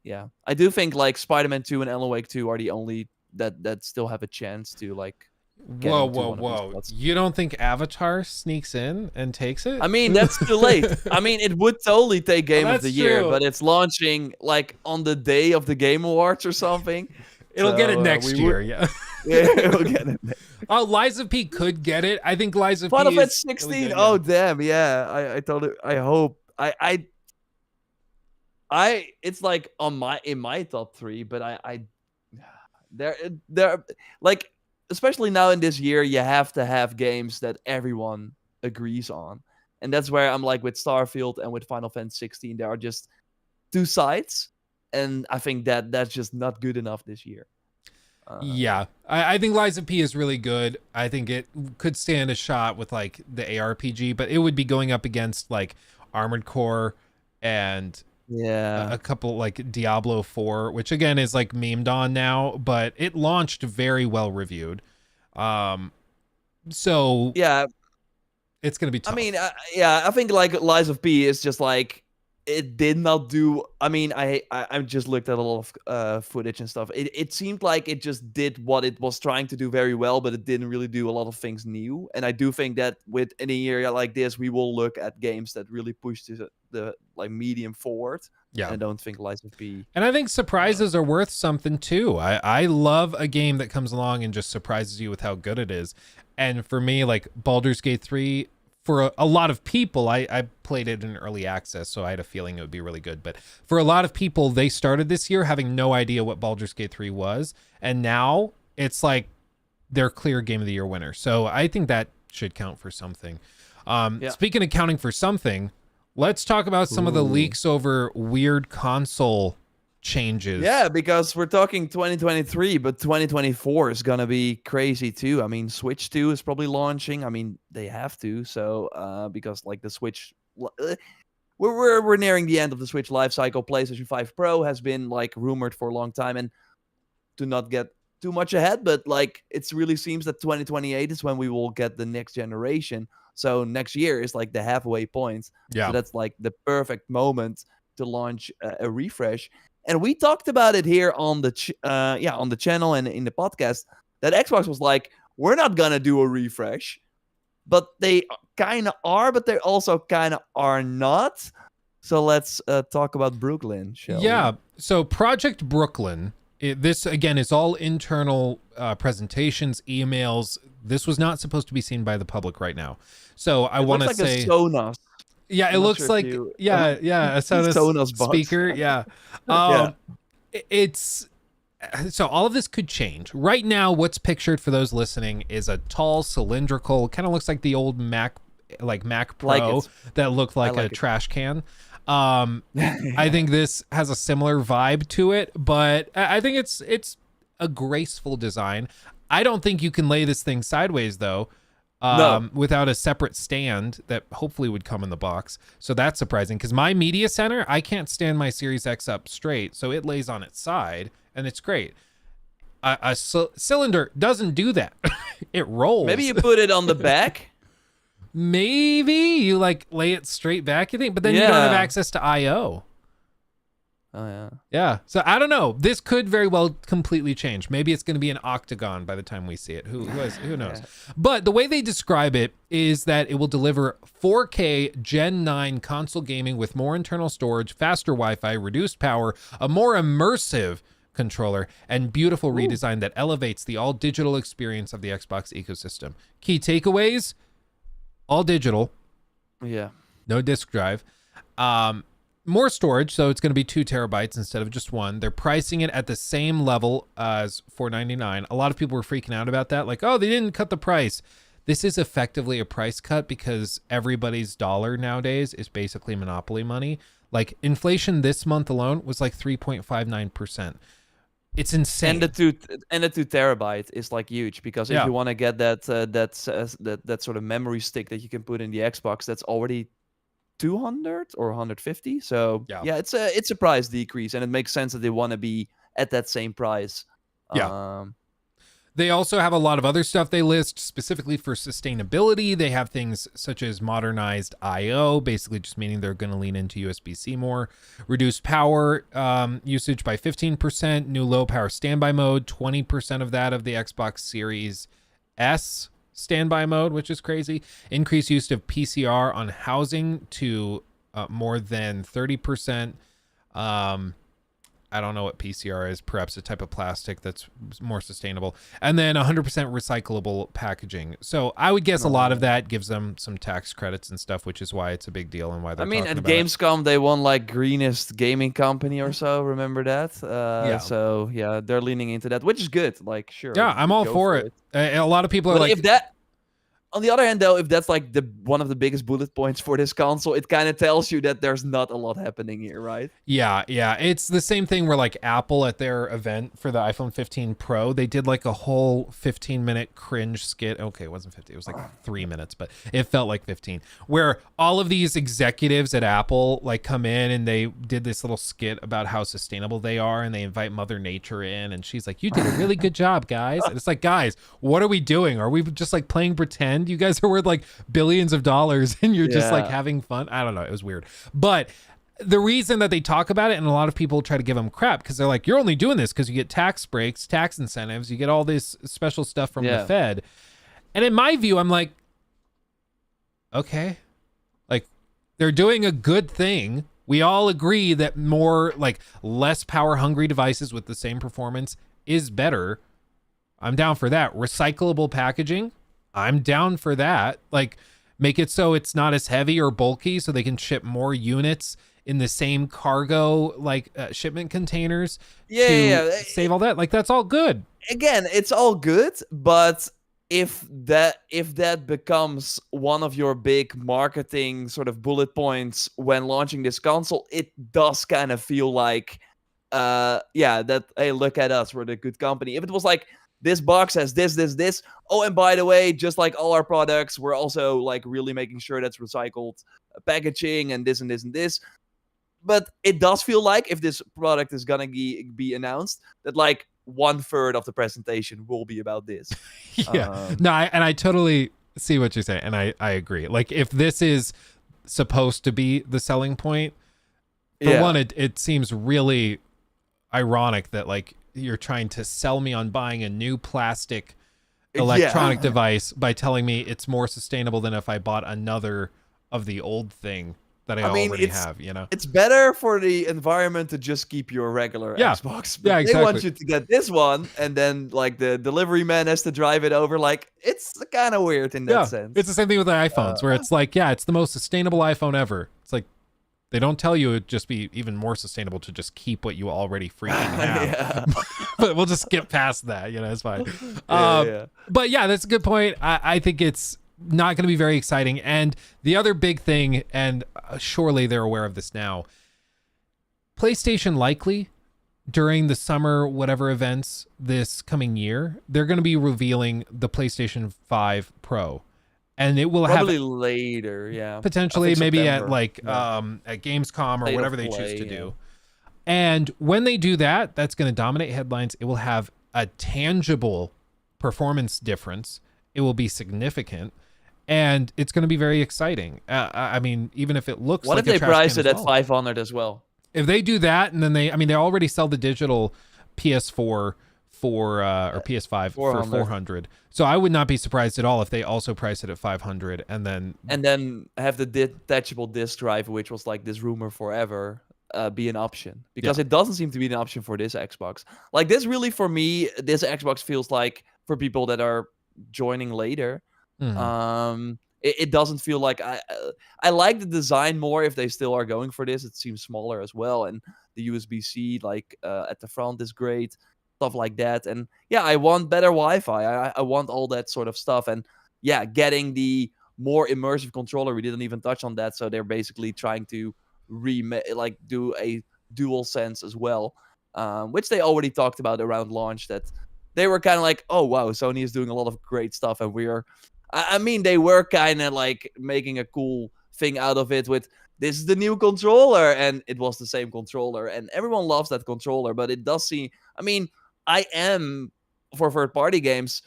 yeah, I do think like Spider-Man 2 and Alan Wake 2 are the only that still have a chance to like. Whoa! You don't think Avatar sneaks in and takes it? I mean, that's too late. I mean, it would totally take Game of the Year, but it's launching like on the day of the Game Awards or something. It'll get it next year. Yeah, it'll get it. Oh, Lies of P could get it. I think Lies of Final P Fantasy 16. Oh damn! Yeah, I told it. I hope. It's like in my top 3, but they're like, especially now in this year, you have to have games that everyone agrees on, and that's where I'm like with Starfield and with Final Fantasy 16. There are just two sides, and I think that's just not good enough this year. I think Lies of P is really good. I think it could stand a shot with like the ARPG, but it would be going up against like Armored Core and a couple like Diablo 4, which again is like memed on now, but it launched very well reviewed. So yeah, it's gonna be tough. I mean, I think like Lies of P is just like it did not do. I mean, I just looked at a lot of footage and stuff. It seemed like it just did what it was trying to do very well, but it didn't really do a lot of things new. And I do think that in a year like this, we will look at games that really push the like medium forward. Yeah, and I don't think Lies of P. And I think surprises are worth something too. I love a game that comes along and just surprises you with how good it is. And for me, like Baldur's Gate 3, for a lot of people, I played it in early access, so I had a feeling it would be really good. But for a lot of people, they started this year having no idea what Baldur's Gate 3 was, and now it's like their clear Game of the Year winner. So I think that should count for something. Speaking of counting for something, let's talk about some of the leaks over weird console changes. Yeah, because we're talking 2023, but 2024 is gonna be crazy too. I mean, Switch 2 is probably launching. I mean, they have to. So because like the Switch, we're nearing the end of the Switch life cycle. PlayStation 5 Pro has been like rumored for a long time, and to not get too much ahead, but like it really seems that 2028 is when we will get the next generation. So next year is like the halfway point. Yeah, so that's like the perfect moment to launch a refresh. And we talked about it here on the on the channel and in the podcast that Xbox was like, we're not gonna do a refresh, but they kind of are, but they also kind of are not. So let's talk about Brooklyn, shall we? So Project Brooklyn, this again is all internal presentations, emails. This was not supposed to be seen by the public right now. So I want to say a Sonos. Yeah, it looks like a Sonos speaker. Yeah. It's so all of this could change. Right now, what's pictured for those listening is a tall, cylindrical, kind of looks like the old Mac Pro that looked like a trash can. I think this has a similar vibe to it, but I think it's a graceful design. I don't think you can lay this thing sideways though. Without a separate stand that hopefully would come in the box. So that's surprising because my media center, I can't stand my Series X up straight. So it lays on its side and it's great. cylinder doesn't do that. It rolls. Maybe you put it on the back. Maybe you like lay it straight back, you think, but then you don't have access to I/O. Oh yeah. Yeah. So I don't know. This could very well completely change. Maybe it's going to be an octagon by the time we see it. Who knows? Yeah. But the way they describe it is that it will deliver 4K Gen 9 console gaming with more internal storage, faster Wi-Fi, reduced power, a more immersive controller, and beautiful redesign that elevates the all digital experience of the Xbox ecosystem. Key takeaways: all digital. Yeah. No disk drive. More storage, so it's going to be 2 terabytes instead of just 1. They're pricing it at the same level as $499. A lot of people were freaking out about that, like, oh, they didn't cut the price. This is effectively a price cut because everybody's dollar nowadays is basically monopoly money. Like, inflation this month alone was like 3.59%. It's insane. And the 2 terabyte is like huge, because if you want to get that sort of memory stick that you can put in the Xbox, that's already 200 or 150. So yeah, it's a price decrease, and it makes sense that they want to be at that same price. They also have a lot of other stuff they list specifically for sustainability. They have things such as modernized I/O, basically just meaning they're going to lean into USB-C more, reduced power usage by 15%, new low power standby mode, 20% of that of the Xbox Series S standby mode, which is crazy. Increased use of PCR on housing to more than 30%. I don't know what PCR is, perhaps a type of plastic that's more sustainable. And then 100% recyclable packaging. So I would guess a lot of that gives them some tax credits and stuff, which is why it's a big deal and why they're talking about it. At Gamescom, they won like greenest gaming company or so. Remember that? So yeah, they're leaning into that, which is good. Like, sure. Yeah, I'm all for it. A lot of people are like... On the other hand, though, if that's like one of the biggest bullet points for this console, it kind of tells you that there's not a lot happening here, right? Yeah. It's the same thing where like Apple at their event for the iPhone 15 Pro, they did like a whole 15-minute cringe skit. Okay, it wasn't 15. It was like 3 minutes, but it felt like 15. Where all of these executives at Apple like come in and they did this little skit about how sustainable they are, and they invite Mother Nature in, and she's like, "You did a really good job, guys." And it's like, guys, what are we doing? Are we just like playing pretend? You guys are worth like billions of dollars and you're just like having fun. I don't know. It was weird. But the reason that they talk about it, and a lot of people try to give them crap because they're like, you're only doing this because you get tax breaks, tax incentives, you get all this special stuff from the Fed. And in my view, I'm like, okay, like they're doing a good thing. We all agree that more like less power hungry devices with the same performance is better. I'm down for that. Recyclable packaging, I'm down for that. Like, make it so it's not as heavy or bulky so they can ship more units in the same cargo, like shipment containers to save all that. Like, that's all good. Again, it's all good, but if that becomes one of your big marketing sort of bullet points when launching this console, it does kind of feel like, that, hey, look at us, we're the good company. If it was like, this box has this. Oh, and by the way, just like all our products, we're also like really making sure that's recycled packaging and this and this and this. But it does feel like if this product is gonna be announced, that like 1/3 of the presentation will be about this. I totally see what you're saying, and I agree. Like, if this is supposed to be the selling point, for one, it seems really ironic that like you're trying to sell me on buying a new plastic electronic device by telling me it's more sustainable than if I bought another of the old thing that I already have, you know? It's better for the environment to just keep your regular Xbox. But exactly. They want you to get this one, and then like the delivery man has to drive it over. Like, it's kind of weird in that sense. It's the same thing with the iPhones, where it's like, it's the most sustainable iPhone ever. It's like, they don't tell you it'd just be even more sustainable to just keep what you already freaking have. But we'll just skip past that, it's fine. But yeah, that's a good point. I think it's not going to be very exciting. And the other big thing, and surely they're aware of this now, PlayStation likely during the summer whatever events this coming year, they're going to be revealing the PlayStation 5 Pro. And it will probably later, potentially maybe at like at Gamescom or whatever they choose to do. And when they do that, that's going to dominate headlines. It will have a tangible performance difference. It will be significant, and it's going to be very exciting. I mean, even if it looks What like if they a trash price can it as at well. 500 as well? If they do that, and then they already sell the digital PS4 for or PS5 for 400. So I would not be surprised at all if they also price it at 500, and then have the detachable disc drive, which was like this rumor forever, be an option, because it doesn't seem to be an option for this Xbox. Like, this really, for me, this Xbox feels like, for people that are joining later, it doesn't feel like I like the design more if they still are going for this. It seems smaller as well, and the USB-C like at the front is great, stuff like that. And yeah, I want better Wi-Fi. I want all that sort of stuff. And yeah, getting the more immersive controller, we didn't even touch on that. So they're basically trying to do a dual sense as well, which they already talked about around launch, that they were kind of like, oh wow, Sony is doing a lot of great stuff, and I mean, they were kind of like making a cool thing out of it with, this is the new controller, and it was the same controller, and everyone loves that controller. But it does seem, I mean, I am, for third-party games,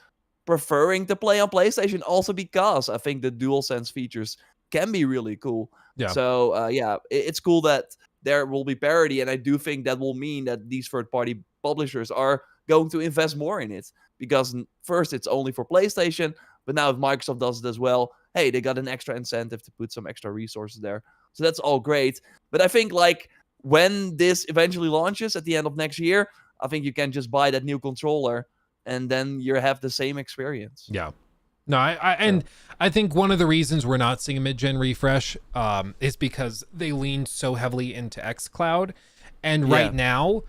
preferring to play on PlayStation, also because I think the DualSense features can be really cool. Yeah. So yeah, it's cool that there will be parity, and I do think that will mean that these third-party publishers are going to invest more in it, because first it's only for PlayStation, but now if Microsoft does it as well, hey, they got an extra incentive to put some extra resources there. So that's all great. But I think, like, when this eventually launches at the end of next year, I think you can just buy that new controller, and then you have the same experience. Yeah. No, I think one of the reasons we're not seeing a mid-gen refresh is because they leaned so heavily into xCloud. And right now,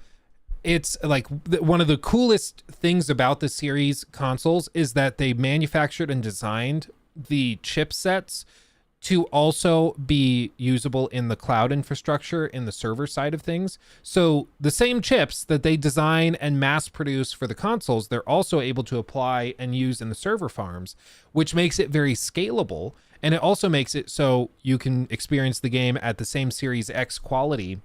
it's like one of the coolest things about the series consoles is that they manufactured and designed the chipsets to also be usable in the cloud infrastructure, in the server side of things. So the same chips that they design and mass produce for the consoles, they're also able to apply and use in the server farms, which makes it very scalable. And it also makes it so you can experience the game at the same Series X quality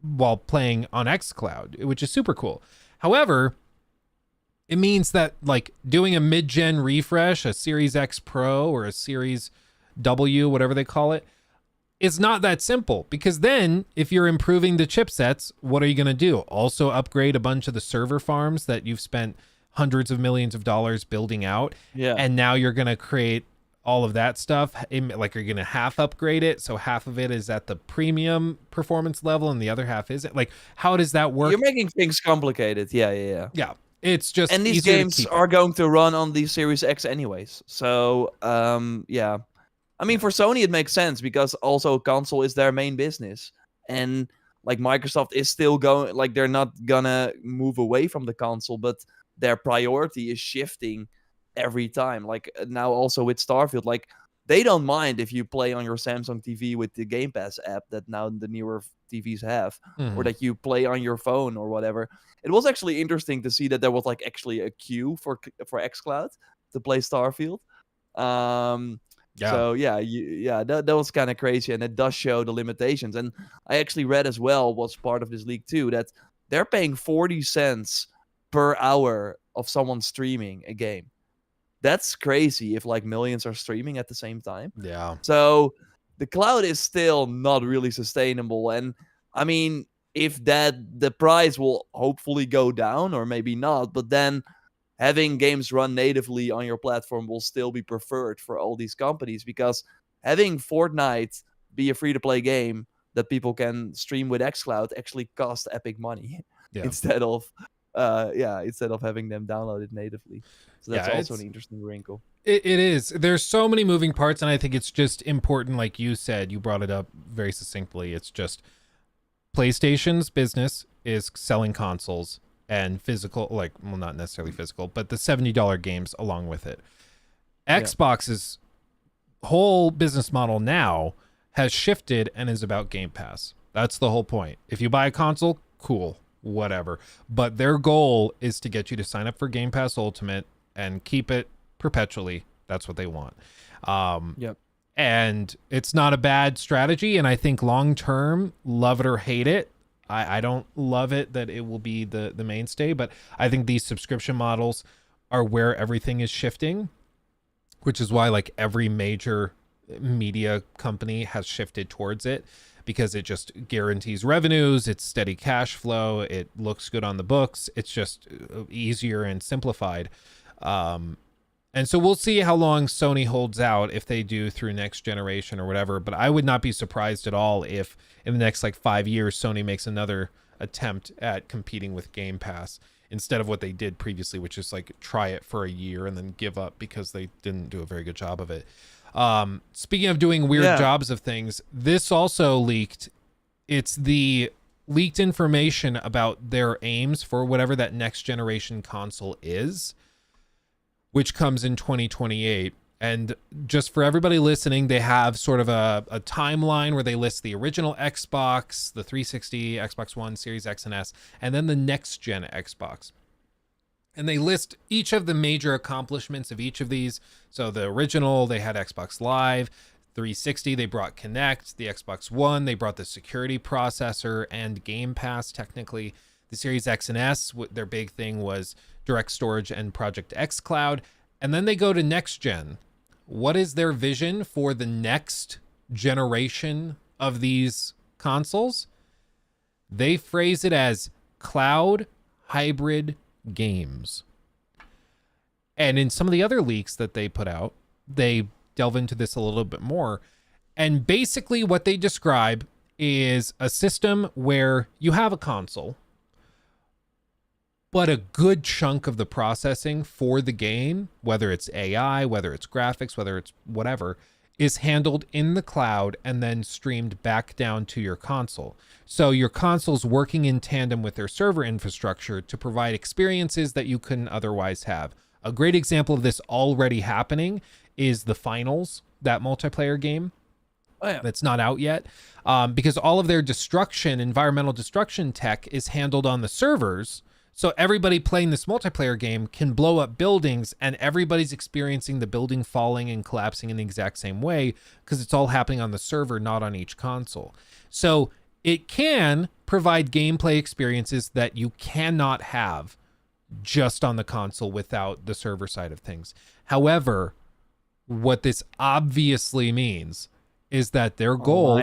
while playing on xCloud, which is super cool. However, it means that, like, doing a mid-gen refresh, a Series X Pro or a Series W, whatever they call it, is not that simple, because then if you're improving the chipsets, what are you going to do? Also upgrade a bunch of the server farms that you've spent hundreds of millions of dollars building out. Yeah. And now you're going to create all of that stuff. Like, you're going to half upgrade it. So half of it is at the premium performance level and the other half isn't. Like, how does that work? You're making things complicated. Yeah. It's just, and these games are going to run on the Series X anyways. So yeah. I mean, for Sony, it makes sense, because also console is their main business. And like, Microsoft is still going, like, they're not gonna move away from the console, but their priority is shifting every time. Like, now also with Starfield, like, they don't mind if you play on your Samsung TV with the Game Pass app that now the newer TVs have, or that you play on your phone or whatever. It was actually interesting to see that there was like actually a queue for xCloud to play Starfield. So yeah, that was kind of crazy, and it does show the limitations. And I actually read as well, was part of this leak too, that they're paying 40 cents per hour of someone streaming a game. That's crazy if like millions are streaming at the same time. Yeah. So the cloud is still not really sustainable. And I mean, if the price will hopefully go down, or maybe not, but then having games run natively on your platform will still be preferred for all these companies, because having Fortnite be a free-to-play game that people can stream with xCloud actually costs Epic money instead of having them download it natively. So that's also an interesting wrinkle. It is. There's so many moving parts, and I think it's just important, like you said, you brought it up very succinctly. It's just PlayStation's business is selling consoles and physical, like, well, not necessarily physical, but the $70 games along with it. Xbox's whole business model now has shifted and is about Game Pass. That's the whole point. If you buy a console, cool, whatever. But their goal is to get you to sign up for Game Pass Ultimate and keep it perpetually. That's what they want. And it's not a bad strategy. And I think long term, love it or hate it, I don't love it that it will be the mainstay, but I think these subscription models are where everything is shifting, which is why like every major media company has shifted towards it, because it just guarantees revenues, it's steady cash flow, it looks good on the books, it's just easier and simplified. And so we'll see how long Sony holds out, if they do through next generation or whatever. But I would not be surprised at all if in the next like 5 years, Sony makes another attempt at competing with Game Pass instead of what they did previously, which is like try it for a year and then give up because they didn't do a very good job of it. Speaking of doing weird jobs of things, this also leaked. It's the leaked information about their aims for whatever that next generation console is, which comes in 2028. And just for everybody listening, they have sort of a timeline where they list the original Xbox, the 360, Xbox One, Series X and S, and then the next gen Xbox. And they list each of the major accomplishments of each of these. So the original, they had Xbox Live. 360, they brought Kinect. The Xbox One, they brought the security processor and Game Pass, technically. The Series X and S, their big thing was direct storage and Project X Cloud. And then they go to next gen. What is their vision for the next generation of these consoles? They phrase it as cloud hybrid games. And in some of the other leaks that they put out, they delve into this a little bit more. And basically what they describe is a system where you have a console, but a good chunk of the processing for the game, whether it's AI, whether it's graphics, whether it's whatever, is handled in the cloud and then streamed back down to your console. So your console's working in tandem with their server infrastructure to provide experiences that you couldn't otherwise have. A great example of this already happening is the Finals, that multiplayer game. Oh, yeah. That's not out yet, because all of their environmental destruction tech is handled on the servers. So everybody playing this multiplayer game can blow up buildings, and everybody's experiencing the building falling and collapsing in the exact same way because it's all happening on the server, not on each console. So it can provide gameplay experiences that you cannot have just on the console without the server side of things. However, what this obviously means is that their goal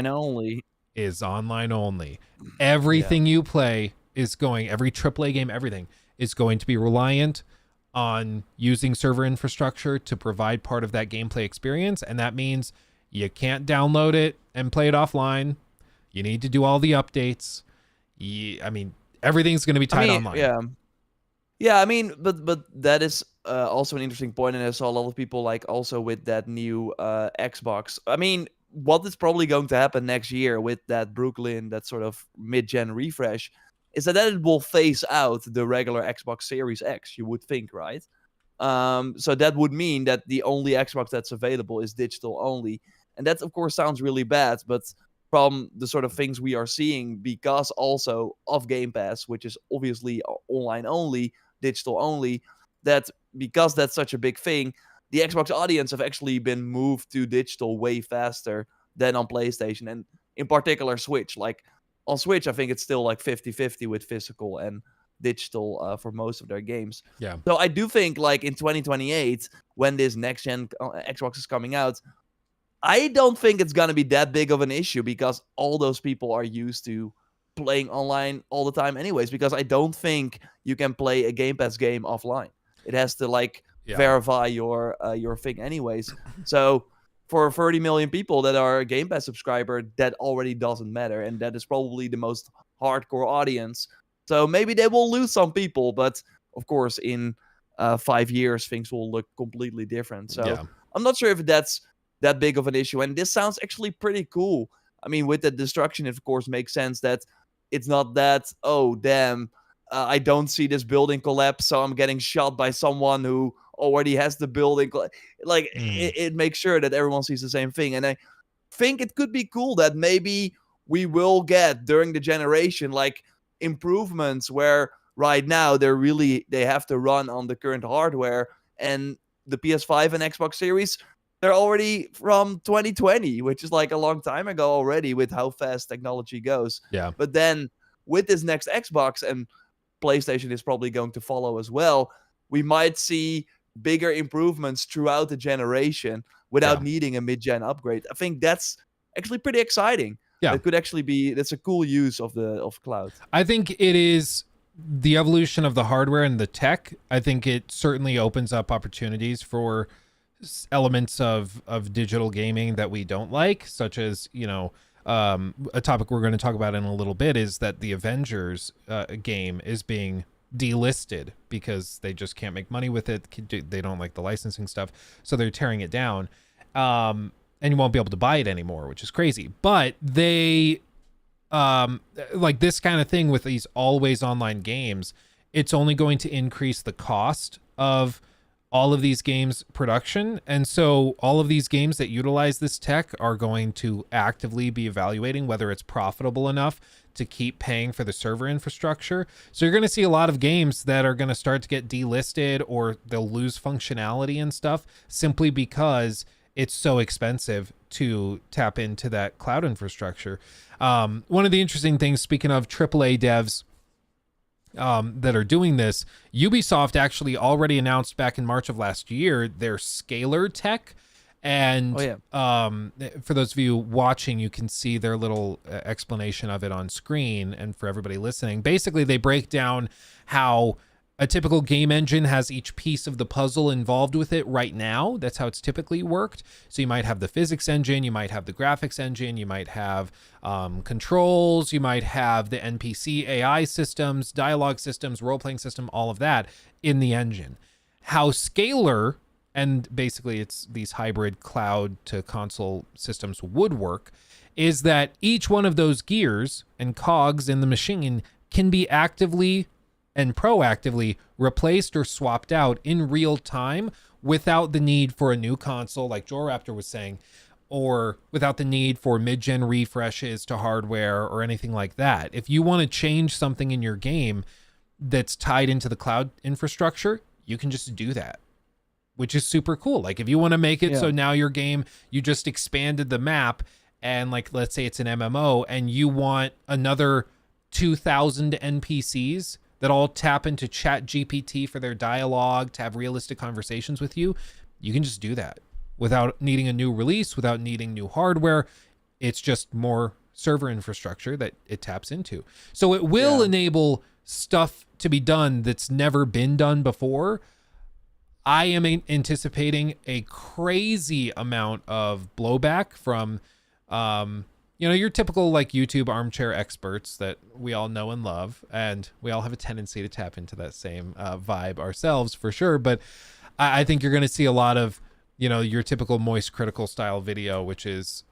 is online only. Everything you play is going, every AAA game, everything is going to be reliant on using server infrastructure to provide part of that gameplay experience. And that means you can't download it and play it offline. You need to do all the updates. I mean, everything's going to be tied online. Yeah, I mean, but that is also an interesting point, and I saw a lot of people like also with that new Xbox. I mean, what is probably going to happen next year with that Brooklyn, that sort of mid-gen refresh, is that it will phase out the regular Xbox Series X, you would think, right? So that would mean that the only Xbox that's available is digital only. And that, of course, sounds really bad, but from the sort of things we are seeing, because also of Game Pass, which is obviously online only, digital only, that because that's such a big thing, the Xbox audience have actually been moved to digital way faster than on PlayStation, and in particular Switch. Like on Switch, I think it's still like 50-50 with physical and digital for most of their games. Yeah. So I do think like in 2028, when this next gen Xbox is coming out, I don't think it's going to be that big of an issue because all those people are used to playing online all the time anyways, because I don't think you can play a Game Pass game offline. It has to verify your thing anyways. So for 30 million people that are a Game Pass subscriber, that already doesn't matter. And that is probably the most hardcore audience. So maybe they will lose some people, but of course in 5 years, things will look completely different. So I'm not sure if that's that big of an issue. And this sounds actually pretty cool. I mean, with the destruction, it of course makes sense that it's not that, oh, damn, I don't see this building collapse, so I'm getting shot by someone who already has the building. It makes sure that everyone sees the same thing. And I think it could be cool that maybe we will get during the generation, like improvements where right now they have to run on the current hardware, and the PS5 and Xbox Series, they're already from 2020, which is like a long time ago already with how fast technology goes. Yeah. But then with this next Xbox, and PlayStation is probably going to follow as well, we might see bigger improvements throughout the generation without needing a mid-gen upgrade. I think that's actually pretty exciting. Yeah. It could actually be, that's a cool use of cloud. I think it is the evolution of the hardware and the tech. I think it certainly opens up opportunities for elements of digital gaming that we don't like, such as, a topic we're going to talk about in a little bit is that the Avengers game is being delisted because they just can't make money with it. They don't like the licensing stuff, so they're tearing it down, and you won't be able to buy it anymore, which is crazy. But they like this kind of thing with these always online games, it's only going to increase the cost of all of these games production. And so all of these games that utilize this tech are going to actively be evaluating whether it's profitable enough to keep paying for the server infrastructure. So you're going to see a lot of games that are going to start to get delisted, or they'll lose functionality and stuff simply because it's so expensive to tap into that cloud infrastructure. One of the interesting things, speaking of AAA devs that are doing this, Ubisoft actually already announced back in March of last year their scalar tech. And for those of you watching, you can see their little explanation of it on screen. And for everybody listening, basically they break down how a typical game engine has each piece of the puzzle involved with it right now. That's how it's typically worked. So you might have the physics engine, you might have the graphics engine, you might have controls, you might have the NPC AI systems, dialogue systems, role-playing system, all of that in the engine. How scalar, and basically it's these hybrid cloud to console systems would work, is that each one of those gears and cogs in the machine can be actively and proactively replaced or swapped out in real time without the need for a new console, like Joe Raptor was saying, or without the need for mid-gen refreshes to hardware or anything like that. If you want to change something in your game that's tied into the cloud infrastructure, you can just do that, which is super cool. Like if you want to make it so now your game, you just expanded the map, and like let's say it's an MMO and you want another 2,000 NPCs that all tap into Chat GPT for their dialogue to have realistic conversations with you, you can just do that without needing a new release, without needing new hardware. It's just more server infrastructure that it taps into. So it will enable stuff to be done that's never been done before. I am anticipating a crazy amount of blowback from your typical like YouTube armchair experts that we all know and love, and we all have a tendency to tap into that same vibe ourselves for sure. But I think you're going to see a lot of, your typical moist critical style video, which is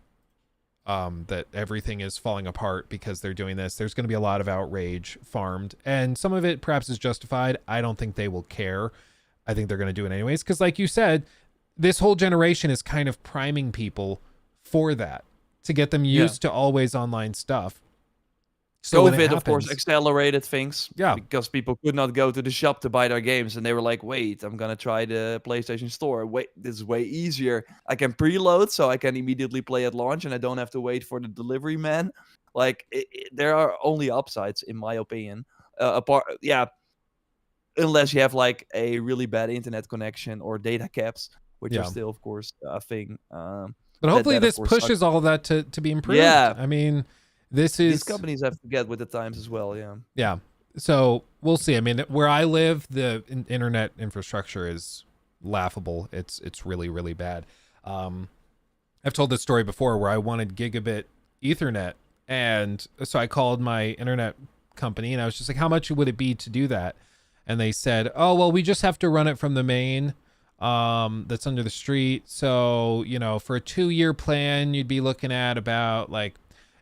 that everything is falling apart because they're doing this. There's going to be a lot of outrage farmed, and some of it perhaps is justified. I don't think they will care. I think they're going to do it anyways, because like you said, this whole generation is kind of priming people for that, to get them used to always online stuff. So COVID, of course, accelerated things. Yeah. Because people could not go to the shop to buy their games, and they were like, wait, I'm going to try the PlayStation Store. Wait, this is way easier. I can preload, so I can immediately play at launch, and I don't have to wait for the delivery man. Like, there are only upsides, in my opinion. Unless you have, like, a really bad internet connection or data caps, which are still, of course, a thing. But hopefully this pushes all of that to be improved. Yeah. I mean, these companies have to get with the times as well. Yeah. Yeah. So we'll see. I mean, where I live, the internet infrastructure is laughable. It's really, really bad. I've told this story before where I wanted gigabit Ethernet. And so I called my internet company and I was just like, how much would it be to do that? And they said, oh, well, we just have to run it from the main that's under the street. So, for a 2-year plan, you'd be looking at about like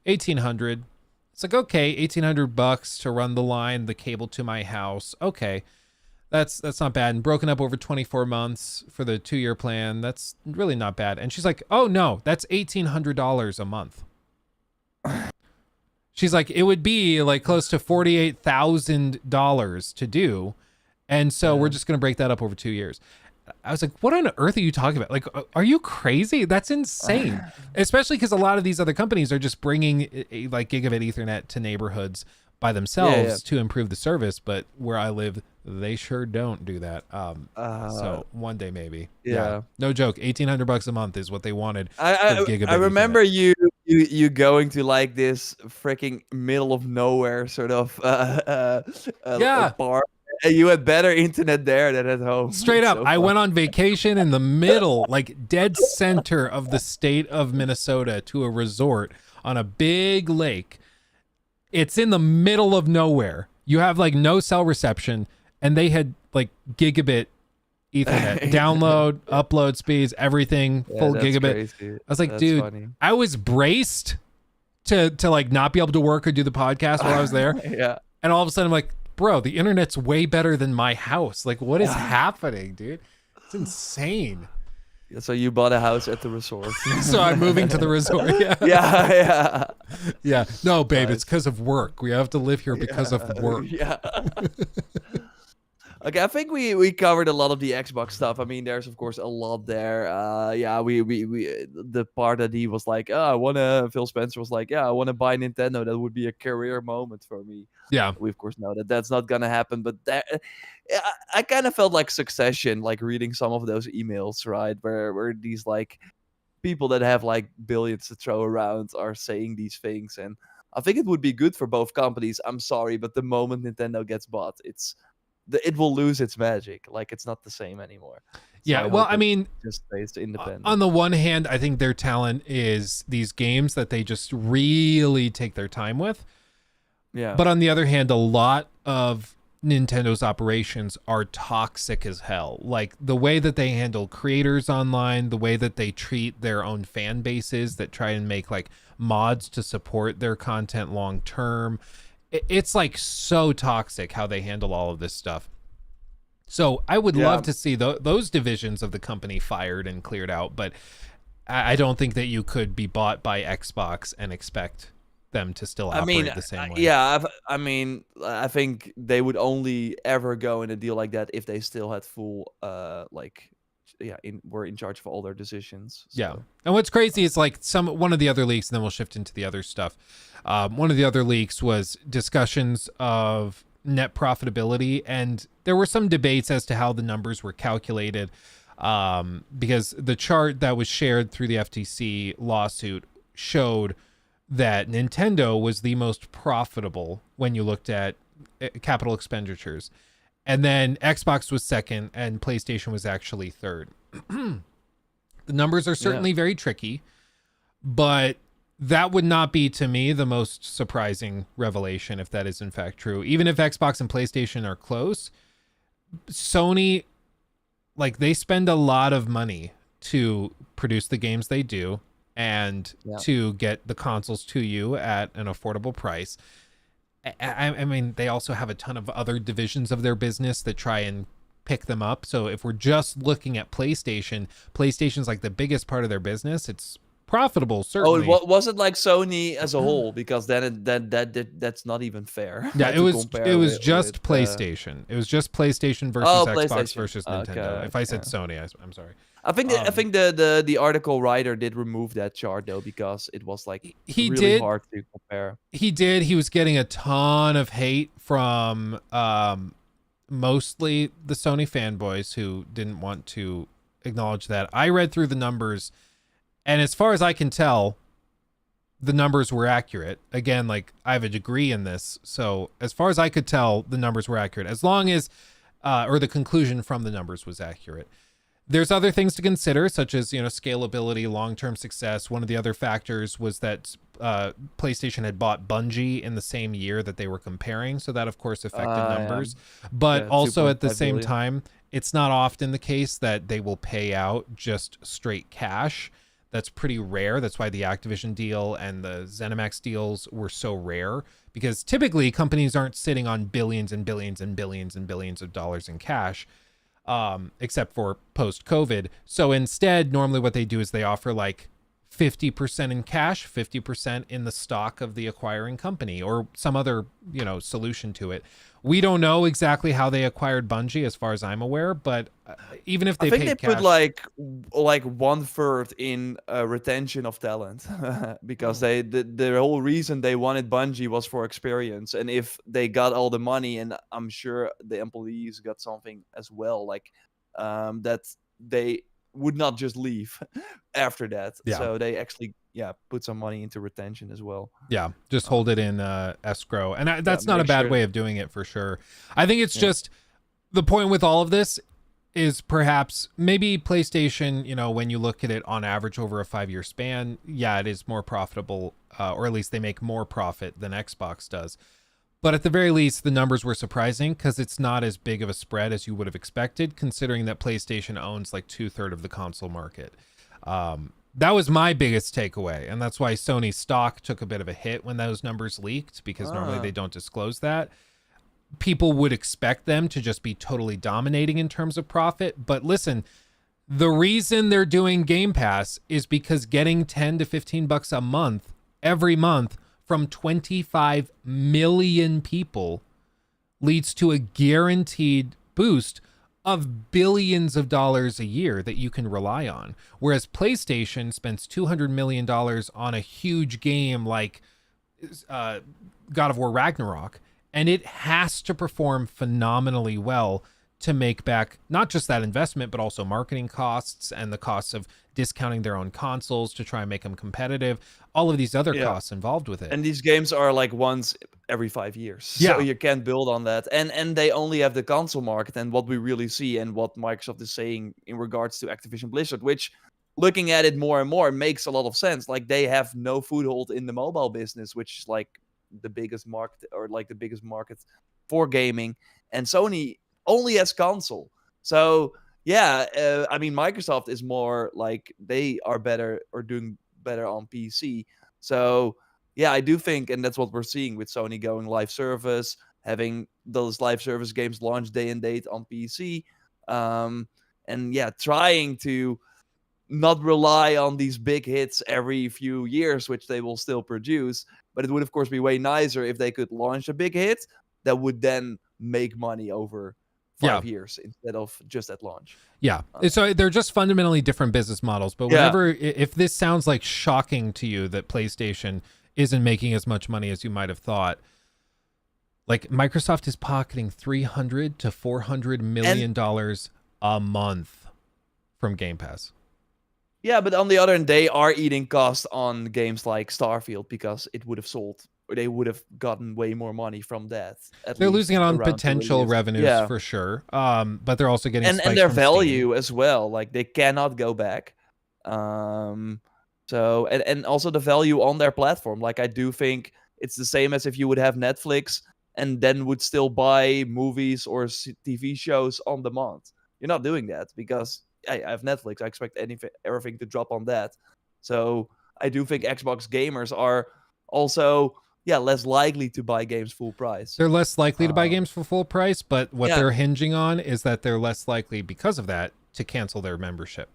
$1,800. It's like, okay, $1,800 to run the line, the cable to my house. Okay. That's not bad. And broken up over 24 months for the 2-year plan. That's really not bad. And she's like, oh no, that's $1,800 a month. She's like, it would be like close to $48,000 to do. And so we're just going to break that up over 2 years. I was like, what on earth are you talking about? Like, are you crazy? That's insane. Especially because a lot of these other companies are just bringing like gigabit Ethernet to neighborhoods by themselves to improve the service, but where I live, they sure don't do that. So one day maybe. Yeah. No joke. $1,800 a month is what they wanted for gigabit. I remember you going to like this freaking middle of nowhere sort of bar. And you had better internet there than at home. Straight up. I went on vacation in the middle, like dead center of the state of Minnesota, to a resort on a big lake. It's in the middle of nowhere. You have like no cell reception, and they had like gigabit Ethernet download, upload speeds, everything full gigabit. Crazy. I was like, dude, funny. I was braced to like not be able to work or do the podcast while I was there. And all of a sudden I'm like, bro, the internet's way better than my house. Like, what is happening, dude? It's insane. So you bought a house at the resort. So I'm moving to the resort. Yeah. No, babe, it's because of work. We have to live here because of work. Okay, I think we covered a lot of the Xbox stuff. I mean, there's of course a lot there. We the part that he was like, Phil Spencer was like, I want to buy Nintendo. That would be a career moment for me. Yeah, we of course know that that's not gonna happen. But I kind of felt like Succession, like reading some of those emails, right, where these like people that have like billions to throw around are saying these things, and I think it would be good for both companies. I'm sorry, but the moment Nintendo gets bought, it will lose its magic. Like, it's not the same anymore. So I mean, just stays independent. On the one hand, I think their talent is these games that they just really take their time with. Yeah. But on the other hand, a lot of Nintendo's operations are toxic as hell. Like the way that they handle creators online, the way that they treat their own fan bases that try and make like mods to support their content long term. It's like so toxic how they handle all of this stuff. So I would love to see those divisions of the company fired and cleared out, but I don't think that you could be bought by Xbox and expect them to still operate the same way. I think they would only ever go in a deal like that if they still had full were in charge of all their decisions. So. Yeah. And what's crazy is like one of the other leaks, and then we'll shift into the other stuff. One of the other leaks was discussions of net profitability, and there were some debates as to how the numbers were calculated, because the chart that was shared through the FTC lawsuit showed that Nintendo was the most profitable when you looked at capital expenditures. And then Xbox was second and PlayStation was actually third. The numbers are certainly very tricky, but that would not be, to me, the most surprising revelation if that is in fact true. Even if Xbox and PlayStation are close, Sony, like, they spend a lot of money to produce the games they do and to get the consoles to you at an affordable price. I mean, they also have a ton of other divisions of their business that try and pick them up. So if we're just looking at PlayStation's like the biggest part of their business. It's profitable, certainly. Oh, was it like Sony as a whole? Because then that's not even fair. Yeah, it was just PlayStation. It was just PlayStation versus Xbox versus Nintendo. Okay, if I said Sony, I'm sorry. I think the article writer did remove that chart though, because it was like really hard to compare. He did. He was getting a ton of hate from mostly the Sony fanboys who didn't want to acknowledge that. I read through the numbers, and as far as I can tell, the numbers were accurate. Again, like, I have a degree in this, so as far as I could tell, the numbers were accurate, as long as or the conclusion from the numbers was accurate. There's other things to consider, such as, scalability, long-term success. One of the other factors was that PlayStation had bought Bungie in the same year that they were comparing, so that of course affected numbers. But also at the same time, it's not often the case that they will pay out just straight cash. That's pretty rare. That's why the Activision deal and the ZeniMax deals were so rare, because typically companies aren't sitting on billions and billions and billions and billions of dollars in cash. Except for post-COVID. So instead, normally what they do is they offer like 50% in cash, 50% in the stock of the acquiring company, or some other, solution to it, We don't know exactly how they acquired Bungie, as far as I'm aware, but even if they I think paid they cash, put like 1/3 in retention of talent because the whole reason they wanted Bungie was for experience, and if they got all the money, and I'm sure the employees got something as well, like that they would not just leave after that. Yeah. So they actually put some money into retention as well. Yeah, just hold it in escrow, and that's not a make bad sure way of doing it for sure. I think it's just the point with all of this is perhaps maybe PlayStation, when you look at it on average over a 5-year span, it is more profitable, or at least they make more profit than Xbox does. But at the very least, the numbers were surprising because it's not as big of a spread as you would have expected, considering that PlayStation owns like 2/3 of the console market. That was my biggest takeaway, and that's why Sony's stock took a bit of a hit when those numbers leaked, because normally they don't disclose that. People would expect them to just be totally dominating in terms of profit, but listen, the reason they're doing Game Pass is because getting $10 to $15 a month every month from 25 million people leads to a guaranteed boost of billions of dollars a year that you can rely on. Whereas PlayStation spends $200 million on a huge game like God of War Ragnarok, and it has to perform phenomenally well to make back not just that investment, but also marketing costs and the costs of discounting their own consoles to try and make them competitive, all of these other costs involved with it. And these games are like once every 5 years. So you can't build on that. And they only have the console market, and what we really see and what Microsoft is saying in regards to Activision Blizzard, which looking at it more and more makes a lot of sense. Like they have no foothold in the mobile business, which is like the biggest market, or like the biggest market for gaming. And Sony only has console. So I mean, Microsoft is more like they are better or doing better on PC. So I do think, and that's what we're seeing with Sony going live service, having those live service games launch day and date on PC, and trying to not rely on these big hits every few years, which they will still produce. But it would, of course, be way nicer if they could launch a big hit that would then make money over 5 years instead of just at launch. So they're just fundamentally different business models. But if this sounds like shocking to you that PlayStation isn't making as much money as you might have thought, like Microsoft is pocketing $300 to $400 million a month from Game Pass. Yeah, but on the other hand, they are eating costs on games like Starfield because it would have sold, or they would have gotten way more money from that. They're losing it on potential revenues for sure, but they're also getting and their value as well. Like they cannot go back. So and also the value on their platform. Like I do think it's the same as if you would have Netflix and then would still buy movies or TV shows on demand. You're not doing that because I have Netflix. I expect everything to drop on that. So I do think Xbox gamers are also less likely to buy games full price. They're less likely to buy games for full price, but what they're hinging on is that they're less likely because of that to cancel their membership.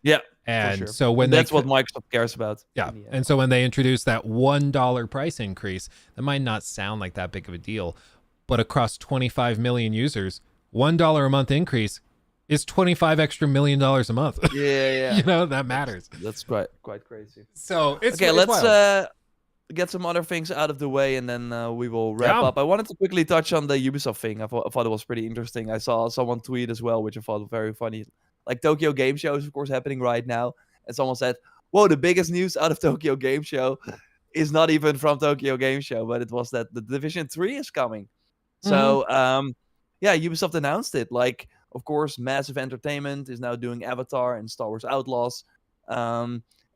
Yeah. And so that's what Microsoft cares about. Yeah. And so when they introduce that $1 price increase, that might not sound like that big of a deal, but across 25 million users, $1 a month increase is $25 extra million a month. Yeah. That matters. That's quite crazy. So it's let's get some other things out of the way, and then we will wrap up. I wanted to quickly touch on the Ubisoft thing. I thought it was pretty interesting. I saw someone tweet as well, which I thought was very funny. Like Tokyo Game Show is of course happening right now, and someone said, "Whoa, the biggest news out of Tokyo Game Show is not even from Tokyo Game Show, but it was that the Division 3 is coming." So Ubisoft announced it. Like, of course, Massive Entertainment is now doing Avatar and Star Wars Outlaws.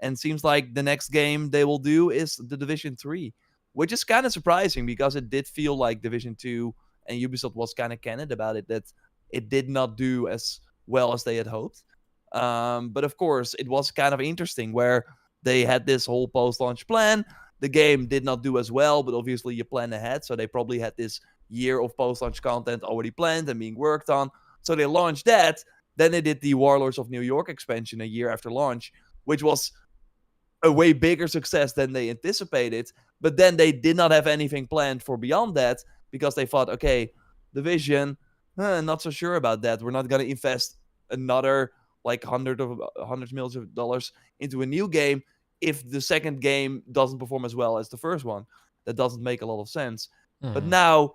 And seems like the next game they will do is the Division 3, which is kind of surprising because it did feel like Division 2 and Ubisoft was kind of candid about it, that it did not do as well as they had hoped. But of course, it was kind of interesting where they had this whole post-launch plan. The game did not do as well, but obviously you plan ahead. So they probably had this year of post-launch content already planned and being worked on. So they launched that. Then they did the Warlords of New York expansion a year after launch, which was a way bigger success than they anticipated. But then they did not have anything planned for beyond that because they thought, okay, Division, not so sure about that. We're not gonna invest another like hundreds of millions of dollars into a new game if the second game doesn't perform as well as the first one. That doesn't make a lot of sense. But now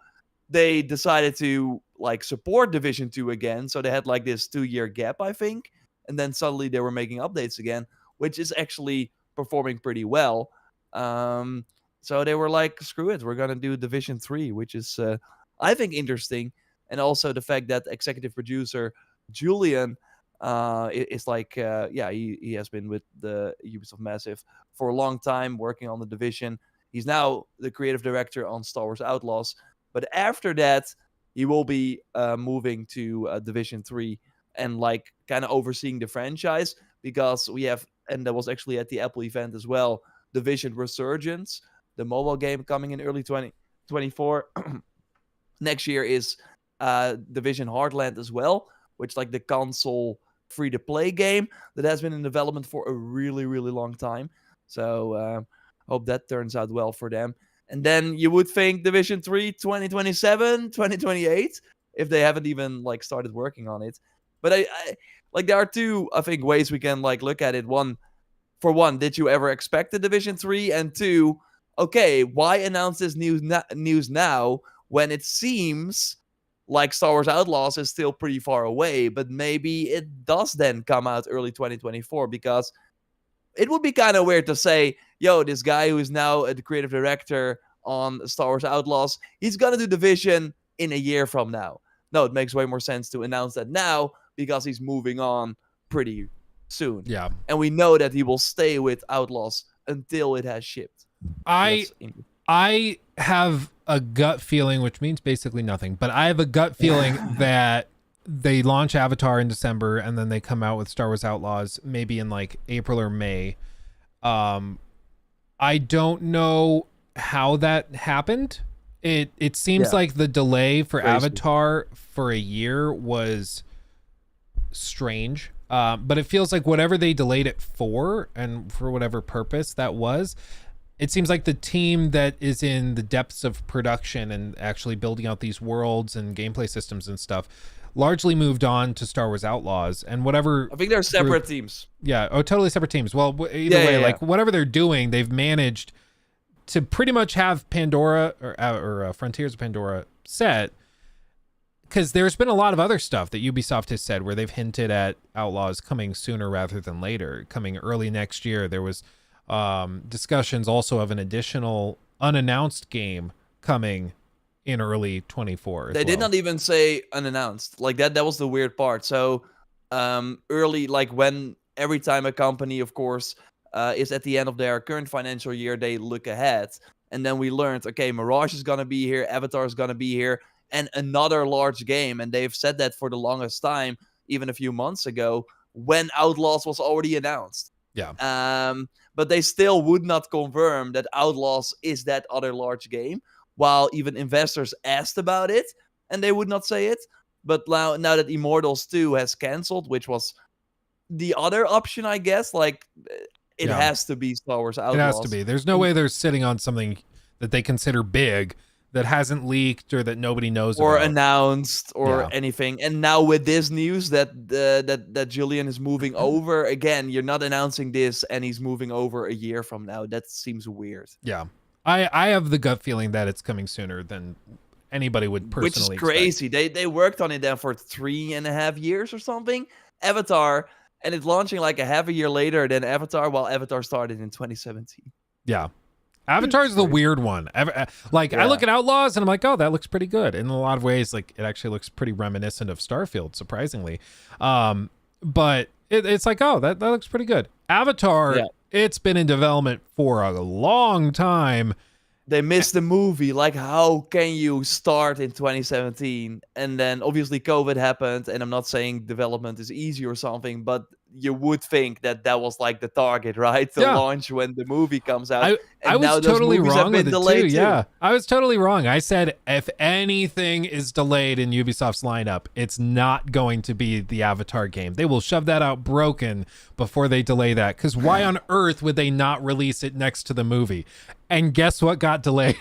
they decided to like support Division 2 again, so they had like this 2-year gap, I think, and then suddenly they were making updates again, which is actually performing pretty well. So they were like, screw it, we're gonna do Division 3, which is I think interesting. And also the fact that executive producer Julian is like he has been with the Ubisoft Massive for a long time working on the Division. He's now the creative director on Star Wars Outlaws, but after that he will be moving to Division 3 and like kind of overseeing the franchise, because we have, and that was actually at the Apple event as well, Division Resurgence, the mobile game coming in early 2024. Next year is Division Heartland as well, which like the console free-to-play game that has been in development for a really, really long time. So hope that turns out well for them. And then you would think Division 3 2027, 2028, if they haven't even like started working on it. But I like there are two, I think, ways we can like look at it. One, did you ever expect the Division 3? And two, okay, why announce this news now when it seems like Star Wars Outlaws is still pretty far away, but maybe it does then come out early 2024, because it would be kind of weird to say, yo, this guy who is now the creative director on Star Wars Outlaws, he's going to do Division in a year from now. No, it makes way more sense to announce that now, because he's moving on pretty soon. Yeah. And we know that he will stay with Outlaws until it has shipped. I have a gut feeling, which means basically nothing, but I have a gut feeling that they launch Avatar in December and then they come out with Star Wars Outlaws maybe in like April or May. I don't know how that happened. It seems like the delay for Avatar for a year was strange. But it feels like whatever they delayed it for, and for whatever purpose that was, it seems like the team that is in the depths of production and actually building out these worlds and gameplay systems and stuff largely moved on to Star Wars Outlaws, and whatever. I think they're separate teams. Yeah. Oh, totally separate teams. Well, either way, like whatever they're doing, they've managed to pretty much have Pandora or Frontiers of Pandora set. Because there's been a lot of other stuff that Ubisoft has said where they've hinted at Outlaws coming sooner rather than later, coming early next year. There was discussions also of an additional unannounced game coming in early 24. They did not even say unannounced. Like that was the weird part. So early, like when every time a company, of course, is at the end of their current financial year, they look ahead. And then we learned, okay, Mirage is going to be here, Avatar is going to be here, and another large game. And they've said that for the longest time, even a few months ago, when Outlaws was already announced. Yeah. But they still would not confirm that Outlaws is that other large game, while even investors asked about it, and they would not say it. But now that Immortals 2 has canceled, which was the other option, I guess, like it has to be Star Wars Outlaws. It has to be. There's no way they're sitting on something that they consider big that hasn't leaked or that nobody knows or about. Announced or anything. And now with this news that Julian is moving over again, you're not announcing this and he's moving over a year from now. That seems weird. Yeah. I have the gut feeling that it's coming sooner than anybody would personally expect. Which is crazy. They worked on it then for 3.5 years or something. Avatar, and it's launching like a half a year later than Avatar, while Avatar started in 2017. Yeah. Avatar's the weird one. I look at Outlaws and I'm like, oh, that looks pretty good. In a lot of ways, like it actually looks pretty reminiscent of Starfield, surprisingly. But it's like, oh, that looks pretty good. Avatar, it's been in development for a long time. They missed the movie. Like, how can you start in 2017? And then obviously COVID happened, and I'm not saying development is easy or something, but you would think that was like the target, right? To Yeah. launch when the movie comes out. I And now was those totally movies wrong have been with it delayed too. Yeah, I was totally wrong. I said if anything is delayed in Ubisoft's lineup, it's not going to be the Avatar game. They will shove that out broken before they delay that. Because why on earth would they not release it next to the movie? And guess what got delayed?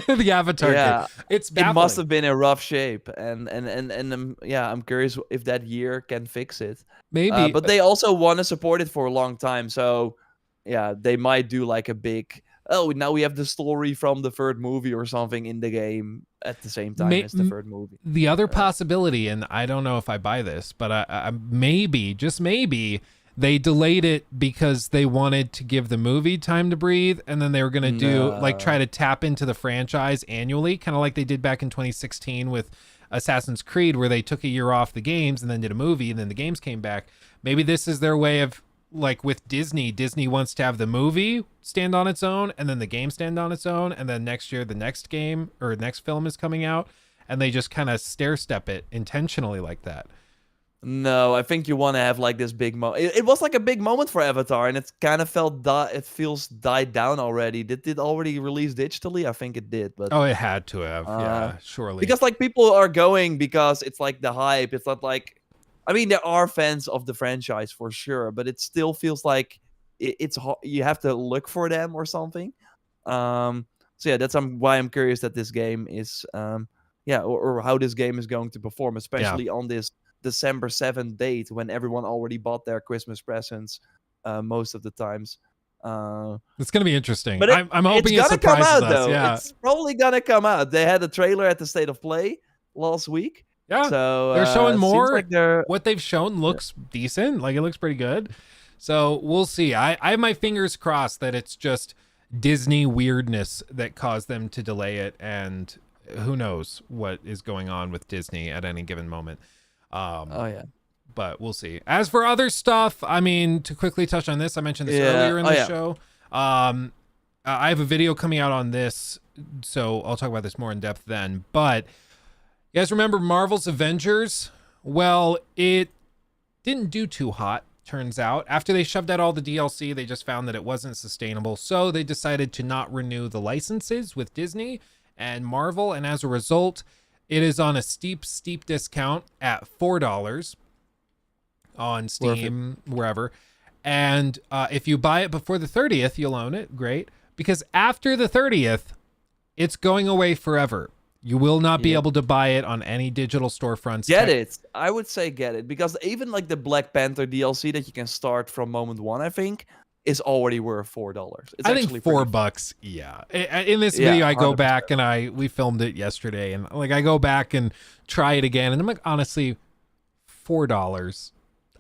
The Avatar game. It's baffling. It must have been in rough shape, and I'm curious if that year can fix it. Maybe, but they also want to support it for a long time, so yeah, they might do like a big. Oh, now we have the story from the third movie or something in the game at the same time as the third movie. The other possibility, and I don't know if I buy this, but I maybe, just maybe, they delayed it because they wanted to give the movie time to breathe, and then they were going to try to tap into the franchise annually, kind of like they did back in 2016 with Assassin's Creed, where they took a year off the games and then did a movie, and then the games came back. Maybe this is their way of, like with Disney wants to have the movie stand on its own and then the game stand on its own, and then next year the next game or next film is coming out, and they just kind of stair step it intentionally like that. No, I think you want to have like this big moment. It was like a big moment for Avatar, and it's kind of feels died down already. Did it already release digitally? I think it did, but it had to have, yeah, surely. Because like people are going because it's like the hype. It's not like, I mean, there are fans of the franchise for sure, but it still feels like it's you have to look for them or something. So yeah, that's why I'm curious that this game is, or how this game is going to perform, especially on this December 7th date when everyone already bought their Christmas presents most of the times. It's gonna be interesting. But I'm hoping it surprises come out, us. though. Yeah. It's probably gonna come out. They had a trailer at the State of Play last week. Yeah, so they're showing more. Like what they've shown looks decent. Like, it looks pretty good. So we'll see. I have my fingers crossed that it's just Disney weirdness that caused them to delay it, and who knows what is going on with Disney at any given moment. But we'll see. As for other stuff, I mean, to quickly touch on this, I mentioned this earlier in the show. I have a video coming out on this, so I'll talk about this more in depth then. But you guys remember Marvel's Avengers? Well, it didn't do too hot, turns out. After they shoved out all the DLC, they just found that it wasn't sustainable. So they decided to not renew the licenses with Disney and Marvel. And as a result, it is on a steep discount at $4 on Steam, wherever. And if you buy it before the 30th, you'll own it. Great. Because after the 30th, it's going away forever. You will not be able to buy it on any digital storefronts. Get it. I would say get it. Because even like the Black Panther DLC that you can start from moment one, I think, is already worth $4. It's I think $4. Yeah. In this video, I go 100%. Back and we filmed it yesterday, and like I go back and try it again, and I'm like, honestly, $4.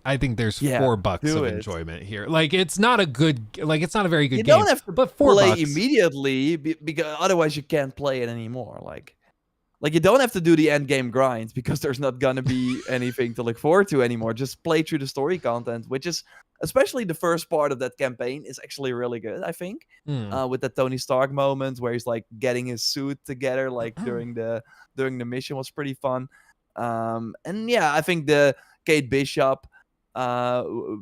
I think there's $4 of enjoyment here. Like, it's not a good, like, it's not a very good game. You don't have to play immediately because otherwise you can't play it anymore. Like you don't have to do the end game grind because there's not gonna be anything to look forward to anymore. Just play through the story content, which is, especially the first part of that campaign, is actually really good, I think. With the Tony Stark moment where he's like getting his suit together, like during the mission, was pretty fun. And yeah, I think the Kate Bishop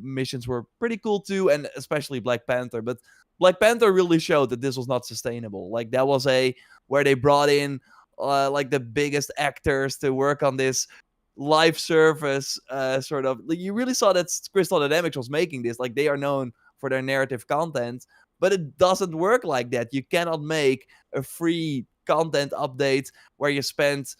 missions were pretty cool too, and especially Black Panther. But Black Panther really showed that this was not sustainable. Like, that was where they brought in like the biggest actors to work on this live service sort of. Like, you really saw that Crystal Dynamics was making this. Like, they are known for their narrative content, but it doesn't work like that. You cannot make a free content update where you spend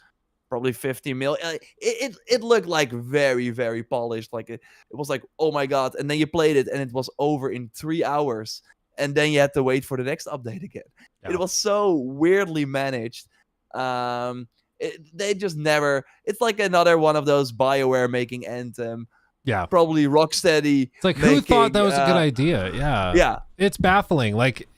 probably 50 million. It looked like very, very polished. Like it was like, oh my god. And then you played it and it was over in 3 hours, and then you had to wait for the next update again. It was so weirdly managed. They just never. It's like another one of those BioWare making Anthem. Yeah, probably Rocksteady. It's like, who thought that was a good idea? Yeah, it's baffling. Like,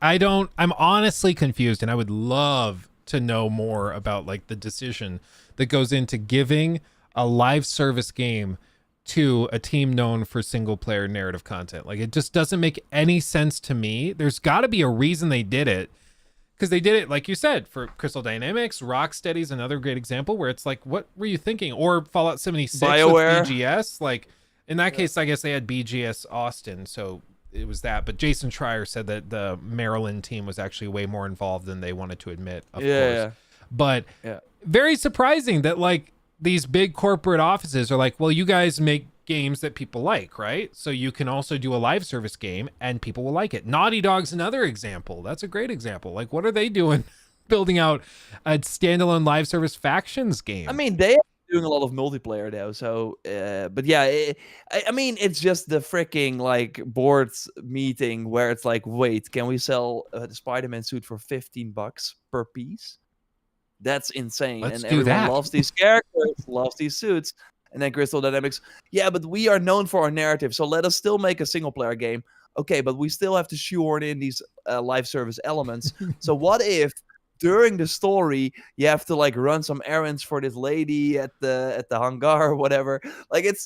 I'm honestly confused, and I would love to know more about like the decision that goes into giving a live service game to a team known for single player narrative content. Like, it just doesn't make any sense to me. There's got to be a reason they did it. Because they did it, like you said, for Crystal Dynamics. Rocksteady's another great example where it's like, what were you thinking? Or Fallout 76 BioWare. with BGS. Like, In that case, I guess they had BGS Austin, so it was that. But Jason Schreier said that the Maryland team was actually way more involved than they wanted to admit, of course. But very surprising that like these big corporate offices are like, well, you guys make games that people like, right? So you can also do a live service game and people will like it. Naughty Dog's another example. That's a great example. Like, what are they doing building out a standalone live service factions game? I mean, they are doing a lot of multiplayer though. So, but yeah, I mean, it's just the freaking like board meeting where it's like, wait, can we sell the Spider-Man suit for $15 per piece? That's insane. Let's and do everyone that. loves these characters, loves these suits. And then Crystal Dynamics, yeah, but we are known for our narrative, so let us still make a single player game. Okay, but we still have to shoehorn in these live service elements. So what if during the story you have to like run some errands for this lady at the hangar or whatever? Like it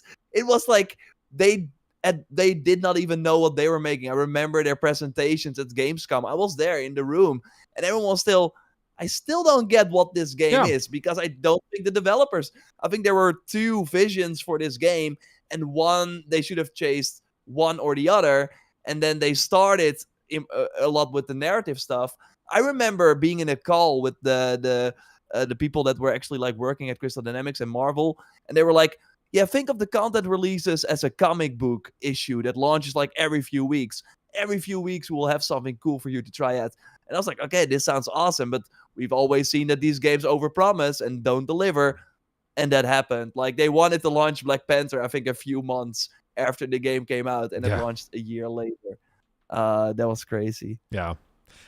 was like they did not even know what they were making. I remember their presentations at Gamescom. I was there in the room, and everyone was still. I still don't get what this game is, because I don't think the developers. I think there were two visions for this game, and one they should have chased one or the other, and then they started a lot with the narrative stuff. I remember being in a call with the people that were actually like working at Crystal Dynamics and Marvel, and they were like, "Yeah, think of the content releases as a comic book issue that launches like every few weeks. Every few weeks we'll have something cool for you to try out." And I was like, okay, this sounds awesome, but we've always seen that these games overpromise and don't deliver. And that happened. Like, they wanted to launch Black Panther, I think, a few months after the game came out, and it launched a year later. That was crazy. Yeah.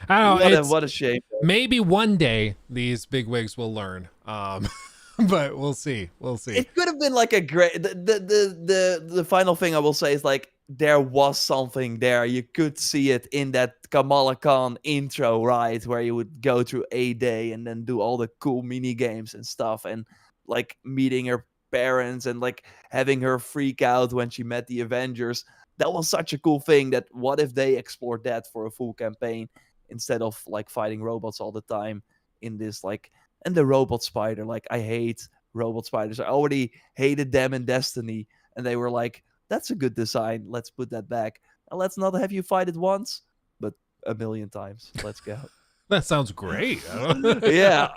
I don't know. What a shame. Maybe one day these bigwigs will learn. But we'll see. We'll see. It could have been like a great. The final thing I will say is like, there was something there. You could see it in that Kamala Khan intro, right? Where you would go through a day and then do all the cool mini games and stuff, and like meeting her parents and like having her freak out when she met the Avengers. That was such a cool thing. That what if they explored that for a full campaign instead of like fighting robots all the time in this like. And the robot spider, like I hate robot spiders. I already hated them in Destiny, and they were like, that's a good design. Let's put that back. And let's not have you fight it once, but a million times. Let's go. That sounds great. Yeah.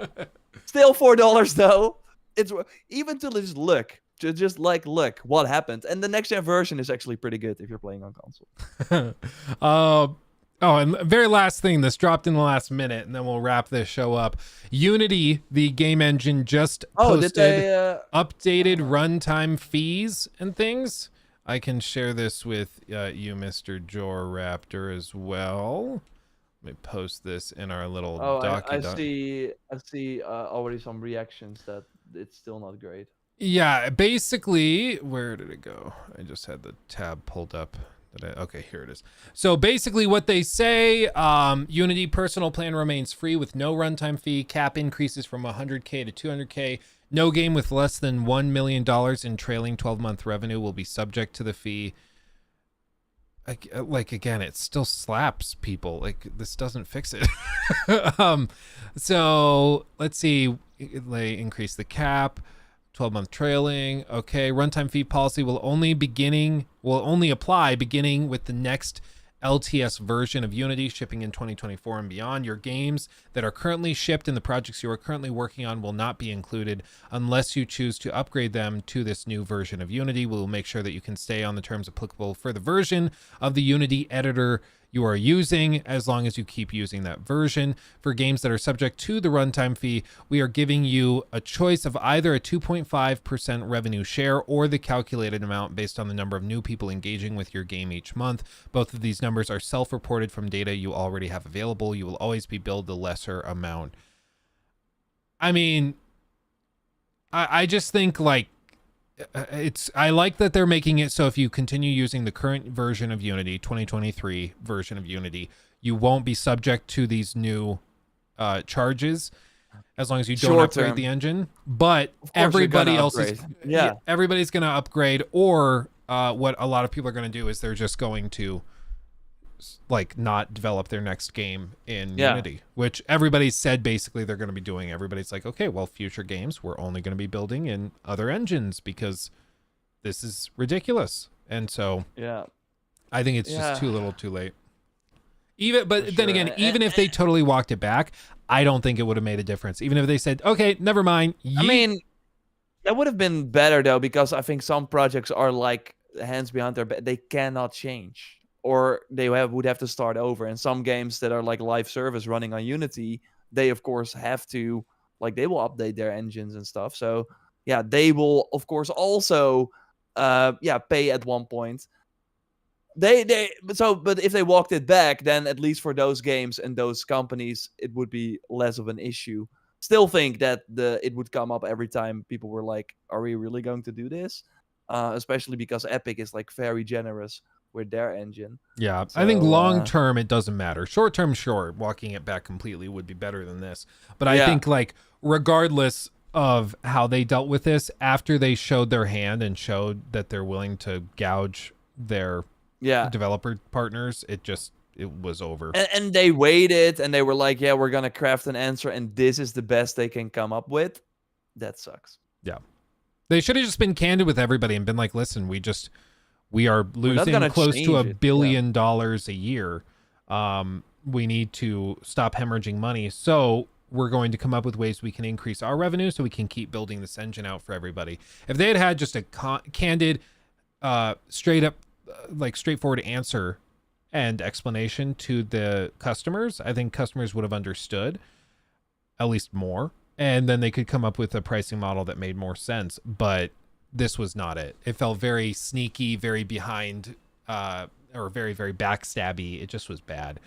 Still $4 though. It's even to just look. Just like look what happened. And the next gen version is actually pretty good if you're playing on console. Oh, and very last thing, this dropped in the last minute, and then we'll wrap this show up. Unity, the game engine, just posted updated runtime fees and things. I can share this with you, Mr. Jor Raptor, as well. Let me post this in our little document. I see already some reactions that it's still not great. Yeah, basically, where did it go? I just had the tab pulled up. Okay, here it is. So basically what they say, Unity personal plan remains free with no runtime fee. Cap increases from 100K to 200K. No game with less than $1 million in trailing 12-month revenue will be subject to the fee. Like, again, it still slaps people. Like, this doesn't fix it. So let's see. They increase the cap. 12-month trailing. Okay, runtime fee policy will only apply beginning with the next LTS version of Unity shipping in 2024 and beyond. Your games that are currently shipped and the projects you are currently working on will not be included unless you choose to upgrade them to this new version of Unity. We will make sure that you can stay on the terms applicable for the version of the Unity editor you are using, as long as you keep using that version. For games that are subject to the runtime fee, we are giving you a choice of either a 2.5% revenue share or the calculated amount based on the number of new people engaging with your game each month. Both of these numbers are self-reported from data you already have available. You will always be billed the lesser amount. I mean, I just think like, I like that they're making it so if you continue using the current version of Unity, 2023 version of Unity, you won't be subject to these new charges as long as you don't upgrade the engine. But everybody else is everybody's going to upgrade, or what a lot of people are going to do is they're just going to like not develop their next game in Unity, which everybody said basically they're going to be doing. Everybody's like, okay, well, future games we're only going to be building in other engines because this is ridiculous. And so Yeah. I think it's just too little too late. But then again, even if they they totally walked it back, I don't think it would have made a difference. Even if they said, okay, never mind. I mean, that would have been better though, because I think some projects are like hands behind their back. They cannot change, or they would have to start over. And some games that are like live service running on Unity, they of course have to, like, they will update their engines and stuff. So yeah, they will of course also pay at one point. But if they walked it back, then at least for those games and those companies, it would be less of an issue. Still think that it would come up every time people were like, are we really going to do this? Especially because Epic is like very generous with their engine. Yeah, so, I think long term it doesn't matter. Short term, sure, walking it back completely would be better than this. But I think, like, regardless of how they dealt with this, after they showed their hand and showed that they're willing to gouge their developer partners, it was over. And they waited and they were like, yeah, we're gonna craft an answer and this is the best they can come up with. That sucks. Yeah, they should have just been candid with everybody and been like, listen, we are losing close to $1 billion a year. We need to stop hemorrhaging money, so we're going to come up with ways we can increase our revenue so we can keep building this engine out for everybody. If they had just a candid, straight up, like straightforward answer and explanation to the customers, I think customers would have understood at least more, and then they could come up with a pricing model that made more sense. But this was not it. It felt very sneaky, very behind, or very, very backstabby. It just was bad.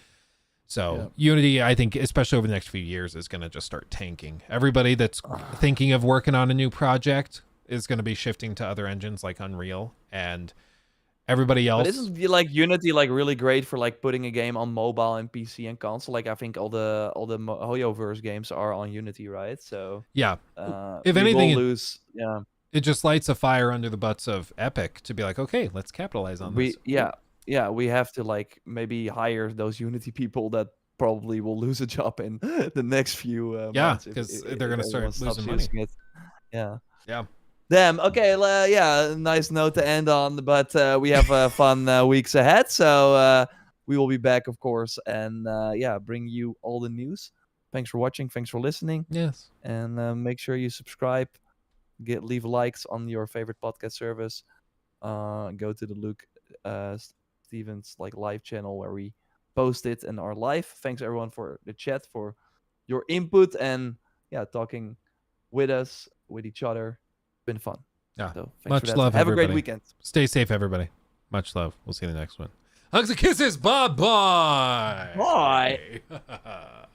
So Unity, I think, especially over the next few years, is going to just start tanking. Everybody that's thinking of working on a new project is going to be shifting to other engines like Unreal, and everybody else. But isn't like Unity like really great for like putting a game on mobile and PC and console? Like I think all the HoYoverse games are on Unity, right? So yeah, if anything, it just lights a fire under the butts of Epic to be like, okay, let's capitalize on this. We have to like maybe hire those Unity people that probably will lose a job in the next few months. Because they're gonna start losing money. Yeah. Yeah. Damn. Okay. Nice note to end on. But we have fun weeks ahead. So we will be back, of course, and bring you all the news. Thanks for watching. Thanks for listening. Yes. And make sure you subscribe. Leave likes on your favorite podcast service. Go to the Luke Stevens live channel where we post it and are live. Thanks everyone for the chat, for your input, and talking with us, with each other. Been fun. Yeah. So much love. Have everybody. a great weekend. Stay safe, everybody. Much love. We'll see you in the next one. Hugs and kisses. Bye bye. Bye.